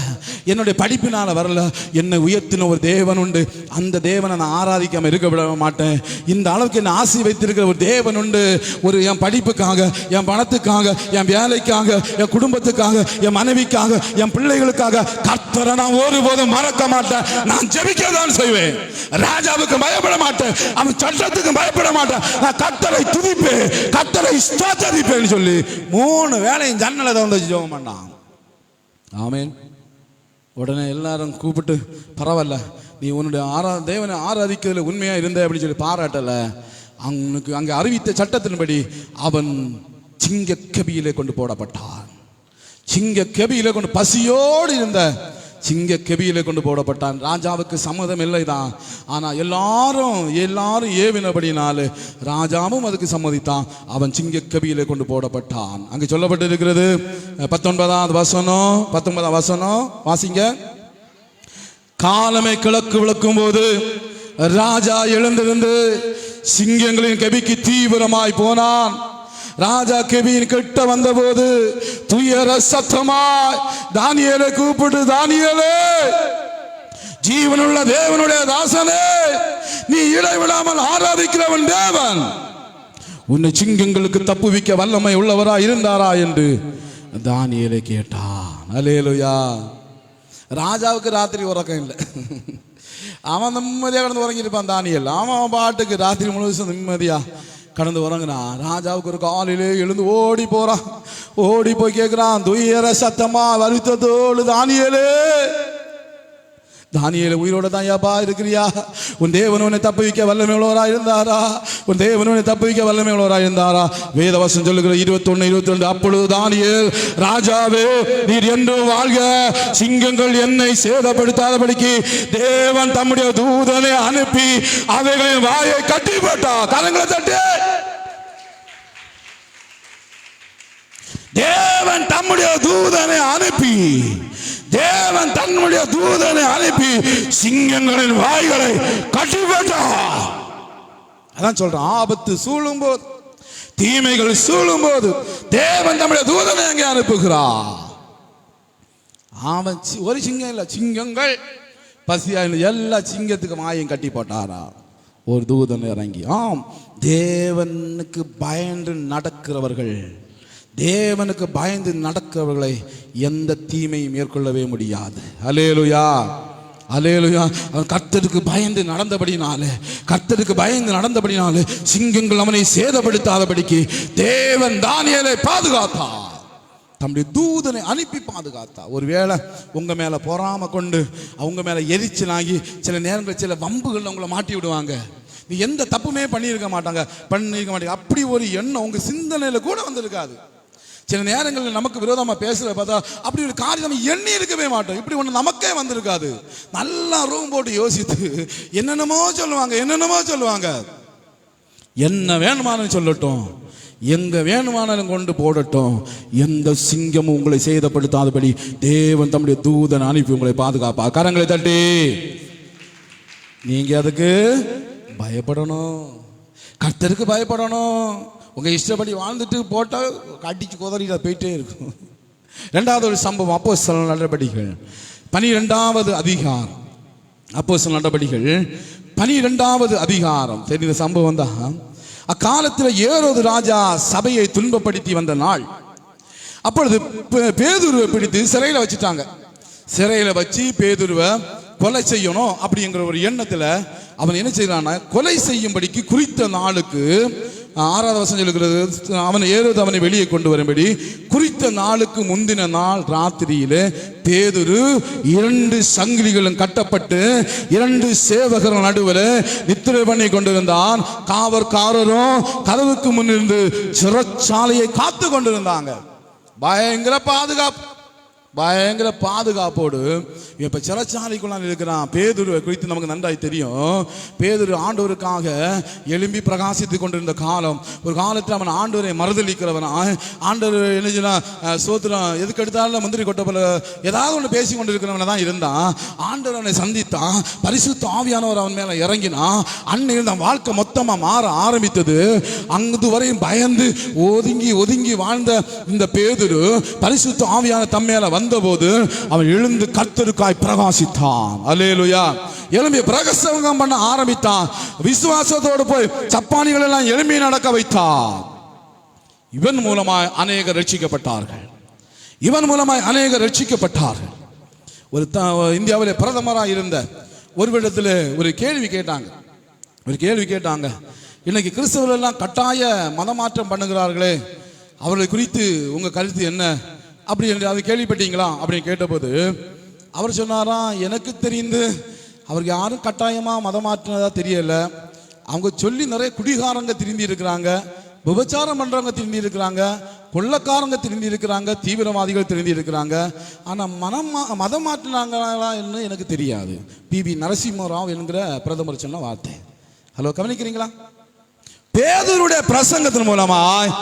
Speaker 1: என்னுடைய படிப்பினால வரல. என்னை உயர்த்தின ஒரு தேவன் உண்டு. அந்த தேவனை நான் ஆராதிக்காம இருக்க விட மாட்டேன். இந்த அளவுக்கு என்னை ஆசி வைத்திருக்கிற ஒரு தேவன் உண்டு. ஒரு என் படிப்புக்காக, என் பணத்துக்காக, என் வேலைக்காக, என் குடும்பத்துக்காக, என் மனைவிக்காக, என் பிள்ளைகளுக்காக கர்த்தரை நான் ஒருபோதும் மறக்க மாட்டேன். நான் ஜெபிக்க தான் செய்வேன். ராஜாவுக்கு பயப்பட மாட்டேன், அவன் சட்டத்துக்கு பயப்பட மாட்டேன். நான் கர்த்தரை துதிப்பேன், கர்த்தரை ஸ்தோத்திரிப்பேன் சொல்லி 3 வேளையும் ஜன்னலை திறந்து ஜெபம் பண்ணான். ஆமென். உடனே எல்லாரும் கூப்பிட்டு, பரவாயில்ல, நீ உன்னுடைய தேவனை ஆராதிக்கிறதுல உண்மையா இருந்த அப்படின்னு சொல்லி பாராட்டல. அவனுக்கு அங்கே அறிவித்த சட்டத்தின்படி அவன் சிங்க கெபியிலே கொண்டு போடப்பட்டான். சிங்க கெபியிலே கொண்டு பசியோடு இருந்த சிங்க கெபியிலே கொண்டு போடப்பட்டான். ராஜாவுக்கு சம்மதம் இல்லைதான். ஆனா எல்லாரும் ஏவினபடினால ராஜாவும் அதுக்கு சம்மதித்தான். அவன் சிங்க கெபியிலே கொண்டு போடப்பட்டான். அங்கு சொல்லப்பட்டு இருக்கிறது 19வது வசனம் வாசிங்க. காலமே கிழக்கு விளக்கும் போது ராஜா எழுந்திருந்து சிங்கங்களின் கெபிக்கு தீவிரமாய் போனான். ராஜா கெபியின் கிட்ட வந்த போது துயர சத்தமாய் தானியேலை கூப்பிட்டு, தானியேலே, ஜீவனுள்ள தேவனுடைய தாசனே, நீ இடைவிடாமல் ஆராதிக்கிறவன் தேவன், உன்னை சிங்கங்களுக்கு தப்புவிக்க வல்லமை உள்ளவரா இருந்தாரா என்று தானியேலை கேட்டான். அல்லேலூயா. ராஜாவுக்கு ராத்திரி உறக்கம் இல்லை. அவன் நிம்மதியா கடந்து உறங்கியிருப்பான். தானியேல் அவன் பாட்டுக்கு ராத்திரி முழுவதும் நிம்மதியா கடந்து உறங்குறான். ராஜாவுக்கு ஒரு காலையிலே எழுந்து ஓடி போறான். ஓடி போய் கேட்கிறான், துயர சத்தமா வருத்தத்தோடு, தானியேலே உயிரோட தான் யாப்பா இருக்கிறியா? உன் தேவன் உன்னை தப்புவிக்க வல்லமை உள்ளவராக இருந்தாரா? உன் தேவன் உன்னை தப்புவிக்க வல்லமை உள்ளவராக இருந்தாரா? வேதவசனம் சொல்லுகிற 21-22, அப்பொழுது தானியேல், ராஜாவே, நீர் என்றும் வாழ்க, சிங்கங்கள் என்னை சேதப்படுத்தாதபடிக்கு தேவன் தம்முடைய தூதனை அனுப்பி அவைகளின் வாயை கட்டி போட்டார். கரங்களை தட்டி. தேவன் தம்முடைய தூதனை அனுப்பி சிங்கங்களின் வாய்களை கட்டி போட்டார். அதான் சொல்றான், ஆபத்து சூழும் போது, தீமைகள் சூழும் போது தேவன் தம்முடைய தூதனை அங்கே அனுப்புகிறார். அவன் ஒரு சிங்கம் இல்ல, சிங்கங்கள் பசியா எல்லா சிங்கத்துக்கு வாயும் கட்டி போட்டாரா. ஒரு தூதன் இறங்கி, ஆம், தேவனுக்கு பயந்து நடக்கிறவர்களை எந்த தீமையும் மேற்கொள்ளவே முடியாது. அல்லேலூயா. அல்லேலூயா. அவன் கர்த்தருக்கு பயந்து நடந்தபடினாலே சிங்கங்கள் அவனை சேதப்படுத்தாதபடிக்கு தேவன் தானியேலை பாதுகாத்தார். தம்முடைய தூதனை அனுப்பி பாதுகாத்தா. ஒருவேளை உங்க மேல பொறாம கொண்டு அவங்க மேல எரிச்சலாகி சில நேரங்களில் சில வம்புகள் உங்களை மாட்டி விடுவாங்க. நீ எந்த தப்புமே பண்ணியிருக்க மாட்டாங்க. அப்படி ஒரு எண்ணம் உங்க சிந்தனையில கூட வந்திருக்காது. சில நேரங்களில் நமக்கு விரோதமாக பேசுகிற பார்த்தா அப்படி ஒரு காரியம் நம்ம எண்ணி இருக்கவே மாட்டோம். இப்படி ஒன்று நமக்கே வந்திருக்காது. நல்லா ரூம் போட்டு யோசித்து என்னென்னமோ சொல்லுவாங்க. என்ன வேணுமானு சொல்லட்டும், எங்க வேணுமானாலும் கொண்டு போடட்டும், எந்த சிங்கமும் உங்களை சேதப்படுத்தாதபடி தேவன் தம்முடைய தூதன் அனுப்பி உங்களை பாதுகாப்பா. கரங்களை தட்டி நீங்க அதுக்கு பயப்படணும், கர்த்தருக்கு பயப்படணும். உங்க இஷ்டப்படி வாழ்ந்துட்டு போட்டா அடிச்சு குதறிட்டு போயிட்டே இருக்கும். இரண்டாவது ஒரு சம்பவம் அப்போஸ்தலர் நடபடிகள் 12வது அதிகாரம். அப்போஸ்தலர் நடபடிகள் 12வது அதிகாரம். தெரிந்த சம்பவம் தான். அக்காலத்தில் ஏரோது ராஜா சபையை துன்பப்படுத்தி வந்த நாள். அப்பொழுது பேதுருவை பிடித்து சிறையில் வச்சுட்டாங்க. சிறையில் வச்சு பேதுருவை கொலை செய்யணும் அப்படிங்கிற ஒரு எண்ணத்துல அவன் என்ன செய்யறான்னா, கொலை செய்யும்படிக்கு குறித்த நாளுக்கு 6வது வசனம் சொல்லுகிறது, அவனை வெளியே கொண்டு வரும்படி குறித்த நாளுக்கு முந்தின நாள் ராத்திரியிலே பேதுரு 2 சங்கிலிகளும் கட்டப்பட்டு 2 சேவகர்கள் நடுவில் நித்திரை பண்ணி கொண்டிருந்தான். காவற்காரரும் கதவுக்கு முன்னிருந்து சிறைச்சாலையை காத்து கொண்டிருந்தாங்க. பயங்கர பாதுகாப்போடு இப்ப சிறைச்சாலைக்குள்ளான் இருக்கிறான். பேதுருவை குறித்து நமக்கு நன்றாய் தெரியும். பேதுரு ஆண்டவருக்காக எழும்பி பிரகாசித்துக் கொண்டிருந்த காலம். ஒரு காலத்தில் அவன் ஆண்டவரை மறுதளிக்கிறவனா, ஆண்டவர் என்ன சோத்திரம் எதுக்கு எடுத்தாலும் முந்திரி கொட்ட போல ஏதாவது ஒன்று பேசி கொண்டிருக்கிறவன தான் இருந்தான். ஆண்டவர் அவனை சந்தித்தான், பரிசுத்த ஆவியானவர் அவன் மேல இறங்கினா. அன்னையில் தான் வாழ்க்கை மொத்தமா மாற ஆரம்பித்தது. அங்கு வரையும் பயந்து ஒதுங்கி வாழ்ந்த இந்த பேதுரு பரிசுத்த ஆவியான தம்மேல வந்தபோது அவன் எழுந்து கர்த்தருக்காய் பிரகாசித்தான். அல்லேலூயா. எழும்பி பிரகாசம் பண்ண ஆரம்பித்தான். விசுவாசத்தோடு போய் சப்பானிகள் எல்லாம் எழும்பி நடக்க வைத்தான். இவன் மூலமாய் அநேகர் ரட்சிக்கப்பட்டார்கள். ஒரு இந்தியாவிலே பிரதமராக இருந்த ஒருவரிடத்தில் ஒரு கேள்வி கேட்டாங்க. இன்னைக்கு கிறிஸ்தவர்கள் எல்லாம் கட்டாய மதமாற்றம் பண்ணுகிறார்களே, அவர்களை குறித்து உங்க கருத்து என்ன அப்படி என்று அது கேள்விப்பட்டீங்களா அப்படின்னு கேட்டபோது அவர் சொன்னாராம், எனக்கு தெரிந்து அவருக்கு யாரும் கட்டாயமா மதம் மாற்றினதா தெரியல. அவங்க சொல்லி நிறைய குடிகாரங்க திரும்பி இருக்கிறாங்க, விபச்சாரம் பண்றவங்க திரும்பி இருக்கிறாங்க, கொள்ளக்காரங்க திரும்பி இருக்கிறாங்க, தீவிரவாதிகள் திரும்பி இருக்கிறாங்க. ஆனா மதம் மாற்றினாங்களா என்று எனக்கு தெரியாது. பிபி நரசிம்மராவ் என்கிற பிரதமர் சொன்ன வார்த்தை. ஹலோ, கவனிக்கிறீங்களா? பேதுருடைய பிரசங்கத்தின் மூலமாய்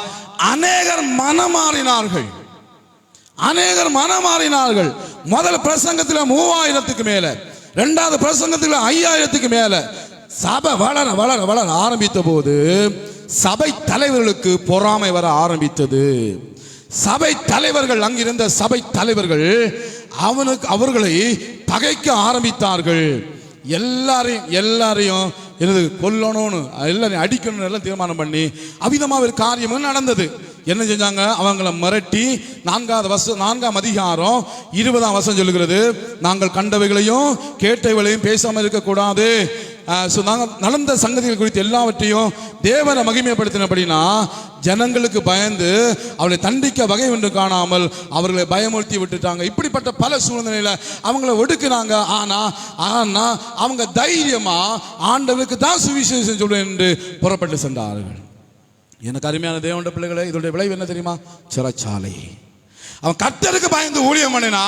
Speaker 1: அநேகர் மனமாறினார்கள். முதல் பிரசங்கத்தில் 3000க்கு மேல, இரண்டாவது பிரசங்கத்தில் 5000க்கு மேல சபை வளர ஆரம்பித்த போது சபை தலைவர்களுக்கு பொறாமை வர ஆரம்பித்தது. சபை தலைவர்கள், அங்கிருந்த சபை தலைவர்கள் அவர்களை பகைக்க ஆரம்பித்தார்கள். எல்லாரையும் கொல்லணும்னு, எல்லாரையும் அடிக்கணும்னு எல்லாம் தீர்மானம் பண்ணி அவிதமா ஒரு காரியம் நடந்தது. என்ன செஞ்சாங்க? அவங்கள மிரட்டி 4ஆம் அதிகாரம் 20ஆம் வசனம் சொல்லுகிறது, நாங்கள் கண்டவைகளையும் கேட்டவைகளையும் பேசாமல் இருக்கக்கூடாது. நடந்த சங்கதிகள் குறித்து எல்லாவற்றையும் தேவனை மகிமைப்படுத்தினபடினா ஜனங்களுக்கு பயந்து அவளை தண்டிக்க வகை ஒன்று காணாமல் அவர்களை பயமுறுத்தி விட்டுட்டாங்க. இப்படிப்பட்ட பல சூழ்நிலையில அவங்கள ஒடுக்குனாங்க. ஆனா அவங்க தைரியமா ஆண்டவருக்கு தான் சுவிசேஷம் சொல்றேன் என்று புறப்பட்டு சென்றார்கள். எனக்கு அருமையான தேவனுடைய பிள்ளைகளே, இதோடைய விளைவு என்ன தெரியுமா? சிறைச்சாலை. அவன் கர்த்தருக்கு பயந்து ஊழியம் பண்ணினா,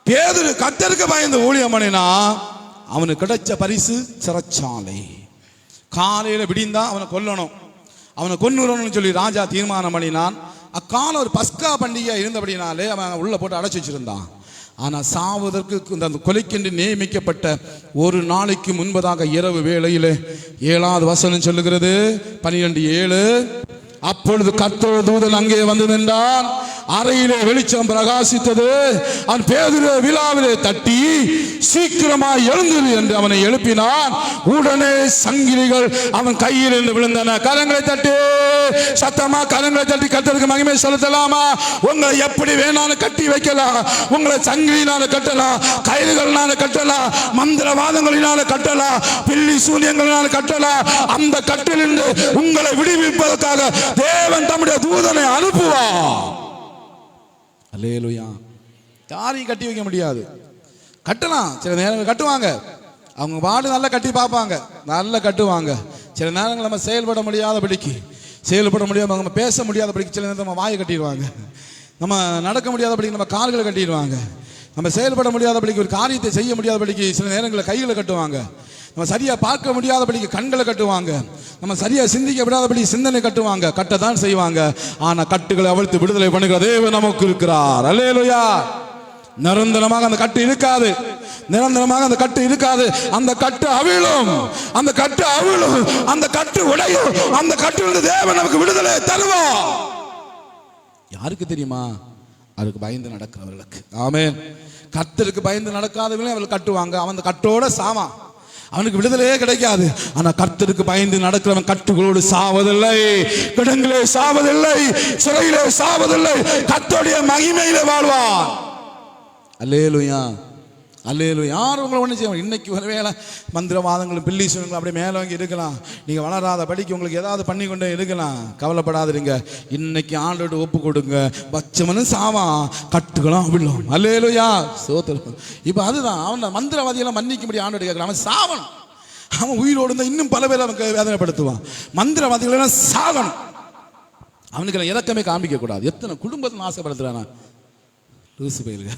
Speaker 1: பேதுரு கர்த்தருக்கு பயந்து ஊழியம் பண்ணினா, அவனுக்கு கிடைச்ச பரிசு சிறைச்சாலை. காலையில விடிந்தா அவனை கொன்னுறணும்னு சொல்லி ராஜா தீர்மானம் பண்ணினான். அக்காலம் ஒரு பஸ்கா பண்டிகை இருந்தபடினாலே அவன் உள்ள போட்டு அடைச்சி வச்சிருந்தான். ஆனா சாவதற்கு அந்த கொலைக்கென்று நியமிக்கப்பட்ட ஒரு நாளைக்கு முன்பதாக இரவு வேளையிலே 7வது வசனம் சொல்லுகிறது, 12:7, அப்பொழுது கர்த்தருடைய தூதன் அங்கே வந்து நின்றான். அறையிலே வெளிச்சம் பிரகாசித்தது. அவன் பேதுருவை விலாவிலே தட்டி சீக்கிரமாய் எழுந்திரு என்று அவனை எழுப்பினான். உடனே சங்கிலிகள் அவன் கையில் இருந்து விழுந்தன. கரங்களை தட்டி சத்தமா கரங்களை தட்டி கர்த்தருக்கு மகிமை செலுத்தலாமா? உங்களை எப்படி வேணாலும் கட்டி வைக்கலாம். உங்களை சங்கிலினால கட்டலாம், கயிறுகளினால கட்டலாம், மந்திரவாதங்களினால கட்டலாம், பில்லி சூனியங்களினால கட்டலாம். அந்த கட்டிலிருந்து உங்களை விடுவிப்பதற்காக தேவன் தம்முடைய தூதனை அனுப்புவார். அல்லேலூயா. யாரையும் கட்டி வைக்க முடியாது. கட்டலாம், சில நேரங்கள் கட்டுவாங்க, அவங்க பாடு நல்லா கட்டி பார்ப்பாங்க, நல்லா கட்டுவாங்க. சில நேரங்கள் நம்ம செயல்பட முடியாதபடிக்கு நம்ம பேச முடியாதபடிக்கு சில நேரம் நம்ம வாயை கட்டிடுவாங்க, நம்ம நடக்க முடியாதபடிக்கு நம்ம கால்களை கட்டிடுவாங்க, நம்ம செயல்பட முடியாதபடிக்கு ஒரு காரியத்தை செய்ய முடியாதபடிக்கு சில நேரங்களில் கைகளை கட்டுவாங்க. நம்ம சரியா பார்க்க முடியாதபடிக்கு கண்களை கட்டுவாங்க, நம்ம சரியா சிந்திக்க விடாதபடி சிந்தனை கட்டுவாங்க, கட்டத்தான் செய்வாங்க. ஆனா கட்டுகளை அவிழ்த்து விடுதலை பண்ணுகிற தேவன் நமக்கு இருக்கிறார். அல்லேலூயா. நிரந்தரமாக அந்த கட்டு இருக்காது, நிரந்தரமாக அந்த கட்டு இருக்காது. அந்த கட்டு அவிழும், அந்த கட்டு அவிழும், அந்த கட்டு உடையும். அந்த கட்டிலிருந்து தேவன் நமக்கு விடுதலை தருவார். யாருக்கு தெரியுமா? அதுக்கு பயந்து நடக்கிறவர்களுக்கு. ஆமென். கர்த்தருக்கு பயந்து நடக்காதவர்களே அவர்கள் கட்டுவாங்க, அவன் அந்த கட்டோட சாவான், அவனுக்கு விடுதலையே கிடைக்காது. ஆனா கர்த்தருக்கு பயந்து நடக்கிறவன் கட்டுகளோடு சாவதில்லை, கிடங்கிலே சாவதில்லை, சிறையிலே சாவதில்லை, கர்த்தருடைய மகிமையிலே வாழ்வான். அல்லேலூயா, அல்லேலூயா. யார் உங்களை ஒன்றும் செய்ய? இன்னைக்கு ஒருவேளை மந்திரவாதங்களும் பில்லீஸ்வரங்களும் அப்படியே மேலே வாங்கி இருக்கலாம், நீங்கள் வளராத படிக்க உங்களுக்கு ஏதாவது பண்ணி கொண்டே இருக்கலாம். கவலைப்படாதீங்க, இன்னைக்கு ஆண்டோடு ஒப்பு கொடுங்க, பச்சமனும் சாவான், கட்டுகளும் அவிழும். அல்லேலூயா, சோத்திரம். இப்போ அதுதான் அவன் மந்திரவாதியெல்லாம் மன்னிக்க முடியும். ஆண்டோடு கேட்கலாம், அவன் சாவணும். அவன் உயிரோடு இருந்தால் இன்னும் பல பேர் அவனுக்கு வேதனைப்படுத்துவான். மந்திரவாதிகளெல்லாம் சாகணும், அவனுக்கு இறக்கமே காமிக்க கூடாது. எத்தனை குடும்பத்தை ஆசைப்படுத்துறானா லூசு பயிலுங்க.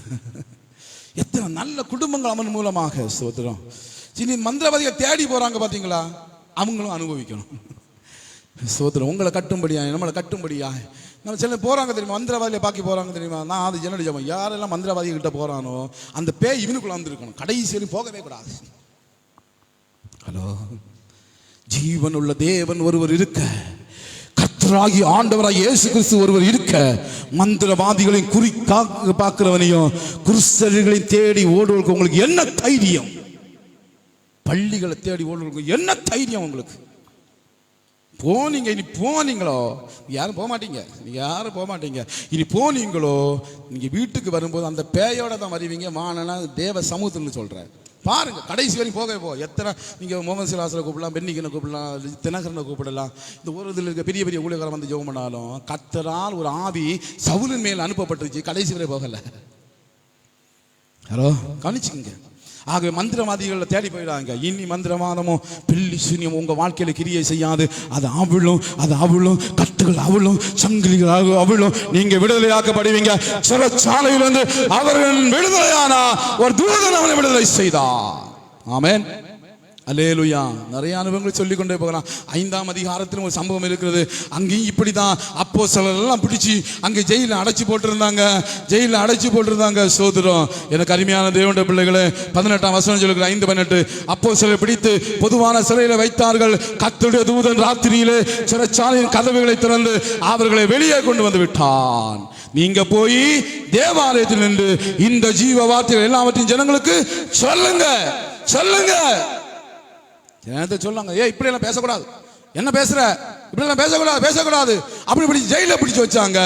Speaker 1: எத்தனை நல்ல குடும்பங்கள் அவன் மூலமாக. சோத்திரம். இனி மந்திரவாதிகள் தேடி போறாங்க பாத்தீங்களா, அவங்களும் அனுபவிக்கணும். சோத்திரம். உங்களை கட்டும்படியா, நம்மளை கட்டும்படியா. நம்ம சில போறாங்க தெரியுமா, மந்திரவாதியை பாக்கி போறாங்க தெரியுமா. நான் அது ஜன்னடி ஜபம், யாரெல்லாம் மந்திரவாதி கிட்ட போறானோ அந்த பேய் இவனுக்குள்ள வந்திருக்கணும், கடைசி போகவே கூடாது. ஹலோ, ஜீவன் உள்ள தேவன் ஒருவர் இருக்க, கர்த்தராகி ஆண்டவராய் இயேசு கிறிஸ்து ஒருவர் இருக்க, மந்திரவாதிகளையும் குறி பார்க்கிறவனையும் குருசர்களையும் தேடி ஓடுவதற்கு உங்களுக்கு என்ன தைரியம்? பள்ளிகளை தேடி ஓடுவதற்கு என்ன தைரியம் உங்களுக்கு? போனீங்க, இனி போனீங்களோ, யாரும் போக மாட்டீங்க, நீங்க யாரும் போக மாட்டீங்க. இனி போனீங்களோ, நீங்க வீட்டுக்கு வரும்போது அந்த பேயோட தான் வருவீங்க. வானனா தேவ சமூகத்துன்னு சொல்றேன். பாருங்க, கடைசி வரைக்கும் போகவே போ. எத்தனை நீங்கள் முகமது சிலாசில் கூப்பிடலாம், பென்னிகனை கூப்பிடலாம், தினகரனை கூப்பிடலாம், இந்த ஒரு இதில் இருக்க பெரிய பெரிய ஊழியக்காரன் வந்து ஜெபம் பண்ணாலும் கர்த்தரால் ஒரு ஆவி சவுலின் மேல் அனுப்பப்பட்டுருச்சு, கடைசி வரை போகலை. ஹலோ, கவனிச்சுங்க. ஆகவே மந்திரவாதிகளை தேடி போயிடாங்க. இனி மந்திரவாதமும் பில்லி சூனியம் உங்க வாழ்க்கையில கிரியை செய்யாது. அது அவிழும், அது அவிழும், கட்டுகள் அவிழும், சங்கிலிகள் அவிழும். நீங்க விடுதலையாக்கப்படுவீங்க. சிறைச்சாலையிலிருந்து அவர்கள் விடுதலையானா ஒரு தூதன் அவனை விடுதலை செய்தார். ஆமென், அல்லேலூயா. நிறைய அனுபவங்களை சொல்லிக் கொண்டே போகலாம். 5ஆம் அதிகாரத்திலும் ஒரு சம்பவம் இருக்கிறது. அங்கேயும் இப்படிதான் அப்போஸ்தலர்கள் எல்லாம் பிடிச்சி அங்கே ஜெயிலில் அடைச்சி போட்டிருந்தாங்க, ஜெயிலில் அடைச்சி போட்டிருந்தாங்க. சோதரம். எனக்கு அருமையான தேவனுடைய பிள்ளைகளே, 18ஆம் வசனம் சொல்லுகிற 5:18, அப்போஸ்தலரை பிடித்து பொதுவான சிறையில் வைத்தார்கள். கர்த்தருடைய தூதன் ராத்திரியிலே சிறைச்சாலையின் கதவுகளை திறந்து அவர்களை வெளியே கொண்டு வந்து விட்டான். நீங்க போய் தேவாலயத்தில் நின்று இந்த ஜீவ வார்த்தைகள் எல்லாவற்றையும் ஜனங்களுக்கு சொல்லுங்க, சொல்லுங்க. சொல்லாங்க, ஏ இப்படி எல்லாம் பேசக்கூடாது, என்ன பேசுற, இப்படி எல்லாம் பேசக்கூடாது, பேசக்கூடாது. அப்படி இப்படி ஜெயில பிடிச்சு வச்சாங்க.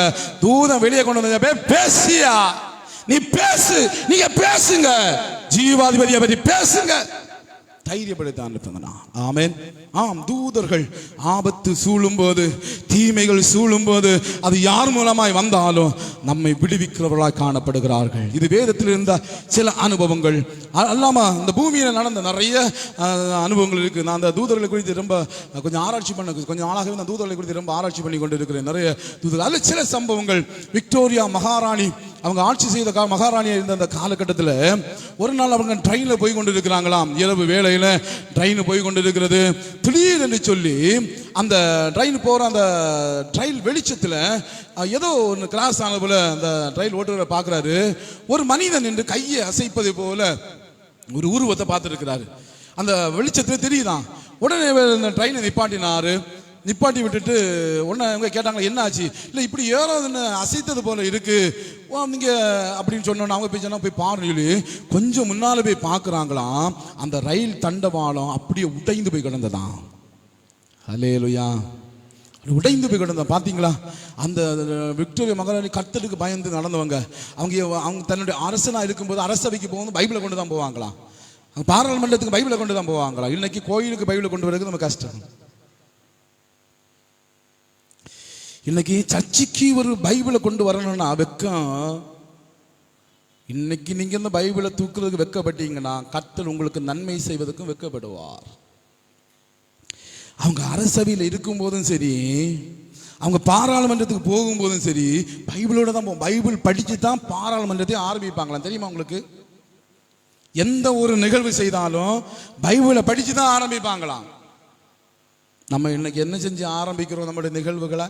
Speaker 1: தூதன் வெளியே கொண்டு வந்து, பேசியா, நீ பேசு, நீங்க பேசுங்க, ஜீவாதிபதியை பற்றி பேசுங்க, தைரியப்படுத்த. ஆமென். ஆம், தூதர்கள் ஆபத்து சூழும் போது, தீமைகள் சூழும் போது, அது யார் மூலமாய் வந்தாலும் நம்மை விடுவிக்கிறவர்களாய் காணப்படுகிறார்கள். இது வேதத்தில் இருந்த சில அனுபவங்கள். அல்லாம இந்த பூமியில் நடந்த நிறைய அனுபவங்கள் இருக்கு. நான் அந்த தூதர்களை குறித்து ரொம்ப கொஞ்சம் ஆராய்ச்சி பண்ண, கொஞ்சம் நாளாகவே நான் தூதர்களை குறித்து ரொம்ப ஆராய்ச்சி பண்ணி கொண்டு இருக்கிறேன். நிறைய தூதர்கள். அதில் சில சம்பவங்கள். விக்டோரியா மகாராணி அவங்க ஆட்சி செய்த மகாராணியா இருந்த அந்த காலகட்டத்தில் ஒரு நாள் அவங்க ட்ரெயினில் போய் கொண்டு இருக்கிறாங்களாம். இரவு வேளையில் ட்ரெயின் போய் கொண்டு இருக்கிறது. திடீர் என்று சொல்லி அந்த ட்ரெயின் போகிற அந்த ட்ரெயின் வெளிச்சத்தில் ஏதோ ஒன்று கிராஸ் ஆன போல அந்த ட்ரெயின் ஓட்டுறவரை பார்க்குறாரு. ஒரு மனிதன் என்று கையை அசைப்பதை போல ஒரு உருவத்தை பார்த்துருக்கிறாரு. அந்த வெளிச்சத்தில் தெரியுதான். உடனே இந்த ட்ரெயினை நிப்பாட்டினாரு. நிப்பாட்டி விட்டுட்டு உடனே அவங்க கேட்டாங்க, என்ன ஆச்சு? இல்லை இப்படி ஏறோதுன்னு அசைத்தது போல இருக்கு நீங்க அப்படின்னு சொன்னோன்னு அவங்க போய் சொன்னா, போய் பாருங்க. கொஞ்சம் முன்னால போய் பார்க்குறாங்களாம், அந்த ரயில் தண்டவாளம் அப்படியே உடைந்து போய் கிடந்ததான். அல்லேலூயா. உடைந்து போய் கிடந்தா பார்த்தீங்களா? அந்த விக்டோரியா மகாராணி கர்த்தருக்கு பயந்து நடந்தவங்க. அவங்க தன்னுடைய அரசனாக இருக்கும்போது அரசவைக்கு போகும்போது பைபிளை கொண்டு தான் போவாங்களாம். பாராளுமன்றத்துக்கு பைபிளை கொண்டு தான் போவாங்களாம். இன்னைக்கு கோயிலுக்கு பைபிளை கொண்டு வரதுக்கு நம்ம கஷ்டம். இன்னைக்கு சர்ச்சைக்கு ஒரு பைபிளை கொண்டு வரணும்னா வெக்கம். இன்னைக்கு நீங்க இந்த பைபிளை தூக்குறதுக்கு வெக்கப்பட்டீங்கன்னா கர்த்தர் உங்களுக்கு நன்மை செய்வதற்கும் வெக்கப்படுவார். அவங்க அரசவையில் இருக்கும் போதும் சரி, அவங்க பாராளுமன்றத்துக்கு போகும்போதும் சரி, பைபிளோட தான் போவோம். பைபிள் படிச்சு தான் பாராளுமன்றத்தை ஆரம்பிப்பாங்களாம். தெரியுமா உங்களுக்கு? எந்த ஒரு நிகழ்வு செய்தாலும் பைபிளை படிச்சு தான் ஆரம்பிப்பாங்களாம். நம்ம இன்னைக்கு என்ன செஞ்சு ஆரம்பிக்கிறோம் நம்முடைய நிகழ்வுகளை?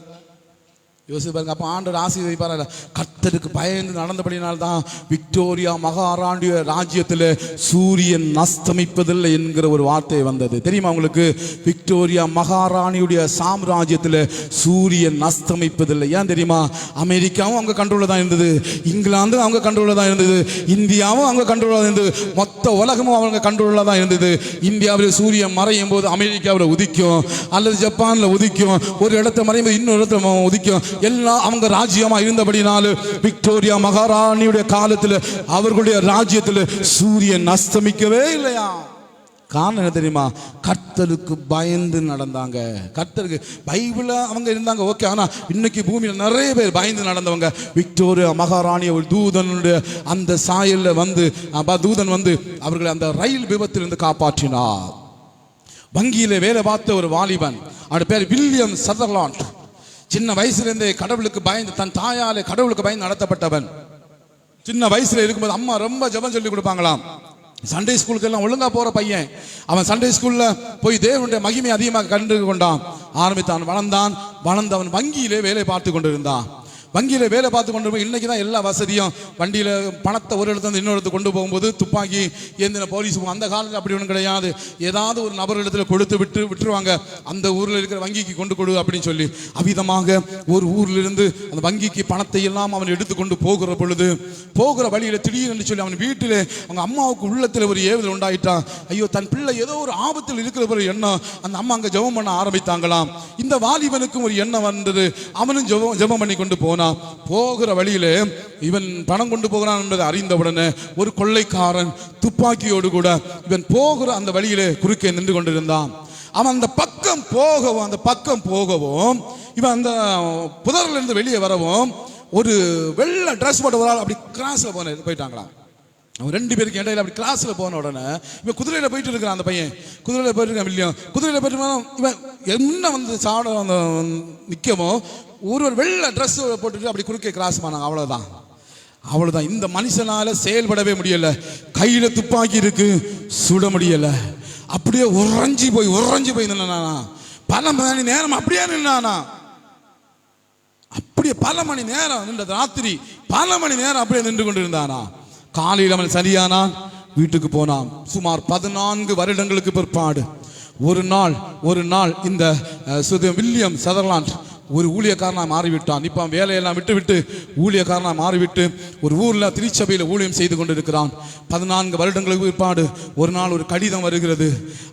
Speaker 1: யோசிச்சு பாருங்க. அப்போ ஆண்டவர் ஆசீர்வதிப்பார். கர்த்தருக்கு பயந்து நடந்தபடினால்தான் விக்டோரியா மகாராணிய ராஜ்யத்தில் சூரியன் அஸ்தமிப்பதில்லை என்கிற ஒரு வார்த்தை வந்தது. தெரியுமா உங்களுக்கு? விக்டோரியா மகாராணியுடைய சாம்ராஜ்யத்தில் சூரியன் அஸ்தமிப்பதில்லை. ஏன் தெரியுமா? அமெரிக்காவும் அவங்க கண்ட்ரோலில் தான் இருந்தது, இங்கிலாந்தும் அவங்க கண்ட்ரோலில் தான் இருந்தது, இந்தியாவும் அவங்க கண்ட்ரோலில் தான் இருந்தது, மொத்த உலகமும் அவங்க கண்ட்ரோலில் தான் இருந்தது. இந்தியாவில் சூரியன் மறையும் போது அமெரிக்காவில் உதிக்கும், அல்லது ஜப்பானில் உதிக்கும், ஒரு இடத்த மறையும் போது இன்னொரு இடத்துல உதிக்கும். எல்லாம் அவங்க ராஜ்யமா இருந்தபடினால விக்டோரியா மகாராணியுடைய காலத்தில் அவர்களுடைய ராஜ்யத்தில் சூரியன் அஸ்தமிக்கவே இல்லையா? காரணம் என்ன தெரியுமா? கர்த்தருக்கு பயந்து நடந்தாங்க. கர்த்தருக்கு பைபிள அவங்க இருந்தாங்க, ஓகே. ஆனா இன்னைக்கு பூமியில் நிறைய பேர் பயந்து நடந்தவங்க. விக்டோரியா மகாராணி ஒரு தூதனுடைய அந்த சாயல்ல வந்து தூதன் வந்து அவர்களை அந்த ரயில் விபத்திலிருந்து காப்பாற்றினார். வங்கியிலே வேலை பார்த்த ஒரு வாலிபன், அவருடைய பேர் வில்லியம் சதர்லாண்ட். சின்ன வயசுலேருந்தே கடவுளுக்கு பயந்து, தன் தாயாலே கடவுளுக்கு பயந்து நடத்தப்பட்டவன். சின்ன வயசுல இருக்கும்போது அம்மா ரொம்ப ஜெபம் சொல்லி கொடுப்பாங்களாம். சண்டே ஸ்கூலுக்கு எல்லாம் ஒழுங்கா போற பையன் அவன். சண்டே ஸ்கூல்ல போய் தேவனுடைய மகிமை அதிகமாக கண்டு கொண்டான், ஆரம்பித்தான், வளர்ந்து அவன் வங்கியிலே வேலை பார்த்து கொண்டிருந்தான். வங்கியில வேலை பார்த்து கொண்டு போய் இன்னைக்கு தான் எல்லா வசதியும். வண்டியில பணத்தை ஒரு இடத்துல இன்னொரு இடத்துக்கு கொண்டு போகும்போது துப்பாக்கி ஏந்தின போலீஸ். அந்த காலத்தில் அப்படி ஒன்றும் கிடையாது. ஏதாவது ஒரு நபர் இடத்துல கொடுத்து விட்டுருவாங்க, அந்த ஊரில் இருக்கிற வங்கிக்கு கொண்டு கொடு அப்படின்னு சொல்லி. அவ்விதமாக ஒரு ஊர்ல இருந்து அந்த வங்கிக்கு பணத்தை எல்லாம் அவன் எடுத்துக்கொண்டு போகிற பொழுது, போகிற வழியில திடீர்னு சொல்லி அவன் வீட்டில் அவங்க அம்மாவுக்கு உள்ளத்தில் ஒரு ஏவுதல் உண்டாயிட்டான். ஐயோ, தன் பிள்ளை ஏதோ ஒரு ஆபத்தில் இருக்கிற ஒரு எண்ணம். அந்த அம்மா அங்க ஜெபம் பண்ண ஆரம்பித்தாங்களாம். இந்த வாலிபனுக்கும் ஒரு எண்ணம் வந்தது. அவனும் ஜெபம் பண்ணி கொண்டு போனான். போகிற வழியிலே இவன் பணம் கொண்டு போகிறான் என்பதை அறிந்தவுடனே ஒரு கொள்ளைக்காரன் துப்பாக்கியோடு கூட இவன் போகிற அந்த வழியிலே குறுக்கே நின்று கொண்டிருந்தான். அவன் அந்த பக்கம் போகவும் இவன் அந்த புதரில் இருந்து வெளியே வரவும் ஒரு வெள்ளை ட்ரெஸ் போட்ட ஒரு ஆள் அப்படி கிராஸ்ல போயிட்டாங்களாம். அவன் ரெண்டு பேருக்கு இடையில அப்படி கிளாஸ்ல போன உடனே இவன் குதிரையில போயிட்டு இருக்கிறான். அந்த பையன் குதிரையில போயிட்டு இருக்கான். வில்லியம் குதிரையில போயிட்டு இவன் என்ன வந்து சாட நிற்கமோ ஒரு வெள்ளை ட்ரெஸ் போட்டுட்டு அப்படி குறுக்கே கிராஸ் பண்ணாங்க. அவ்வளவுதான். இந்த மனுஷனால செயல்படவே முடியல. கையில துப்பாக்கி இருக்கு, சுட முடியல. அப்படியே உறைஞ்சி போய் நின்னானா. பல மணி நேரம் அப்படியே நின்னானா. அப்படியே பல மணி நேரம் நின்ற ராத்திரி பல மணி நேரம் அப்படியே நின்று கொண்டிருந்தானா. காலையில் அவன் சரியானான், வீட்டுக்கு போனான். சுமார் 14 வருடங்களுக்கு பிற்பாடு ஒரு நாள் இந்த வில்லியம் சதர்லாண்ட் ஒரு ஊழியக்காரனா மாறிவிட்டான். இப்போ வேலையெல்லாம் விட்டு ஊழியக்காரனா மாறிவிட்டு ஒரு ஊர்ல திருச்சபையில் ஊழியம் செய்து கொண்டிருக்கிறான். 14 வருடங்களுக்கு பிற்பாடு ஒரு நாள் ஒரு கடிதம் வருகிறது.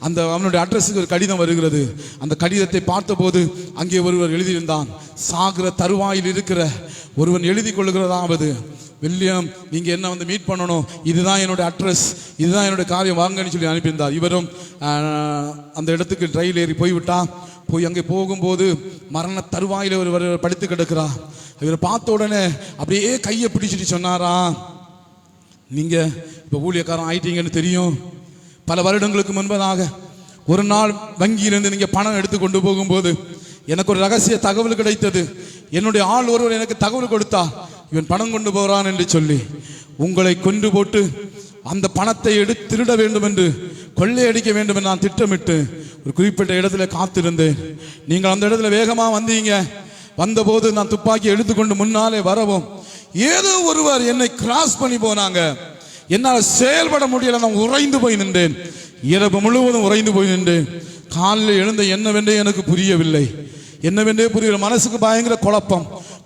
Speaker 1: அந்த அவனுடைய அட்ரஸுக்கு ஒரு கடிதம் வருகிறது. அந்த கடிதத்தை பார்த்தபோது அங்கே ஒருவர் எழுதியிருந்தான். சாகிற தருவாயில் இருக்கிற ஒருவன் எழுதி கொள்ளுகிறதாவது, வில்லியம் நீங்க என்ன வந்து மீட் பண்ணணும், இதுதான் என்னுடைய அட்ரஸ், இதுதான் என்னுடைய காரியம், வாங்கன்னு சொல்லி அனுப்பியிருந்தார். இவரும் அந்த இடத்துக்கு ரயில் ஏறி போய்விட்டான். போய் அங்கே போகும்போது மரண தருவாயில ஒருவர் படுத்து கிடக்கிறார். இவரை பார்த்த உடனே அப்படியே கையை பிடிச்சிட்டு சொன்னாரா, நீங்க இப்ப ஊழியக்காரன் ஆயிட்டீங்கன்னு தெரியும். பல வருடங்களுக்கு முன்பதாக ஒரு நாள் வங்கியிலிருந்து நீங்க பணம் எடுத்து கொண்டு போகும்போது எனக்கு ஒரு ரகசிய தகவல் கிடைத்தது. என்னுடைய ஆள் ஒருவர் எனக்கு தகவல் கொடுத்தா, இவன் பணம் கொண்டு போகிறான் என்று சொல்லி உங்களை கொண்டு போட்டு அந்த பணத்தை எடுத்து திருட வேண்டும் என்று, கொள்ளையடிக்க வேண்டும் என்று நான் திட்டமிட்டு ஒரு குறிப்பிட்ட இடத்துல காத்திருந்தேன். நீங்கள் அந்த இடத்துல வேகமா வந்தீங்க. வந்தபோது நான் துப்பாக்கி எடுத்துக்கொண்டு முன்னாலே வரவும் ஏதோ ஒருவர் என்னை கிராஸ் பண்ணி போனாங்க. என்னால் செயல்பட முடியல. நான் உறைந்து போய் நின்றேன். இரவு முழுவதும் உறைந்து போய் நின்றேன். காலையில் எழுந்த என்னவென்றே எனக்கு புரியவில்லை. என்னவென்றே புரியல. மனசுக்கு பயங்கர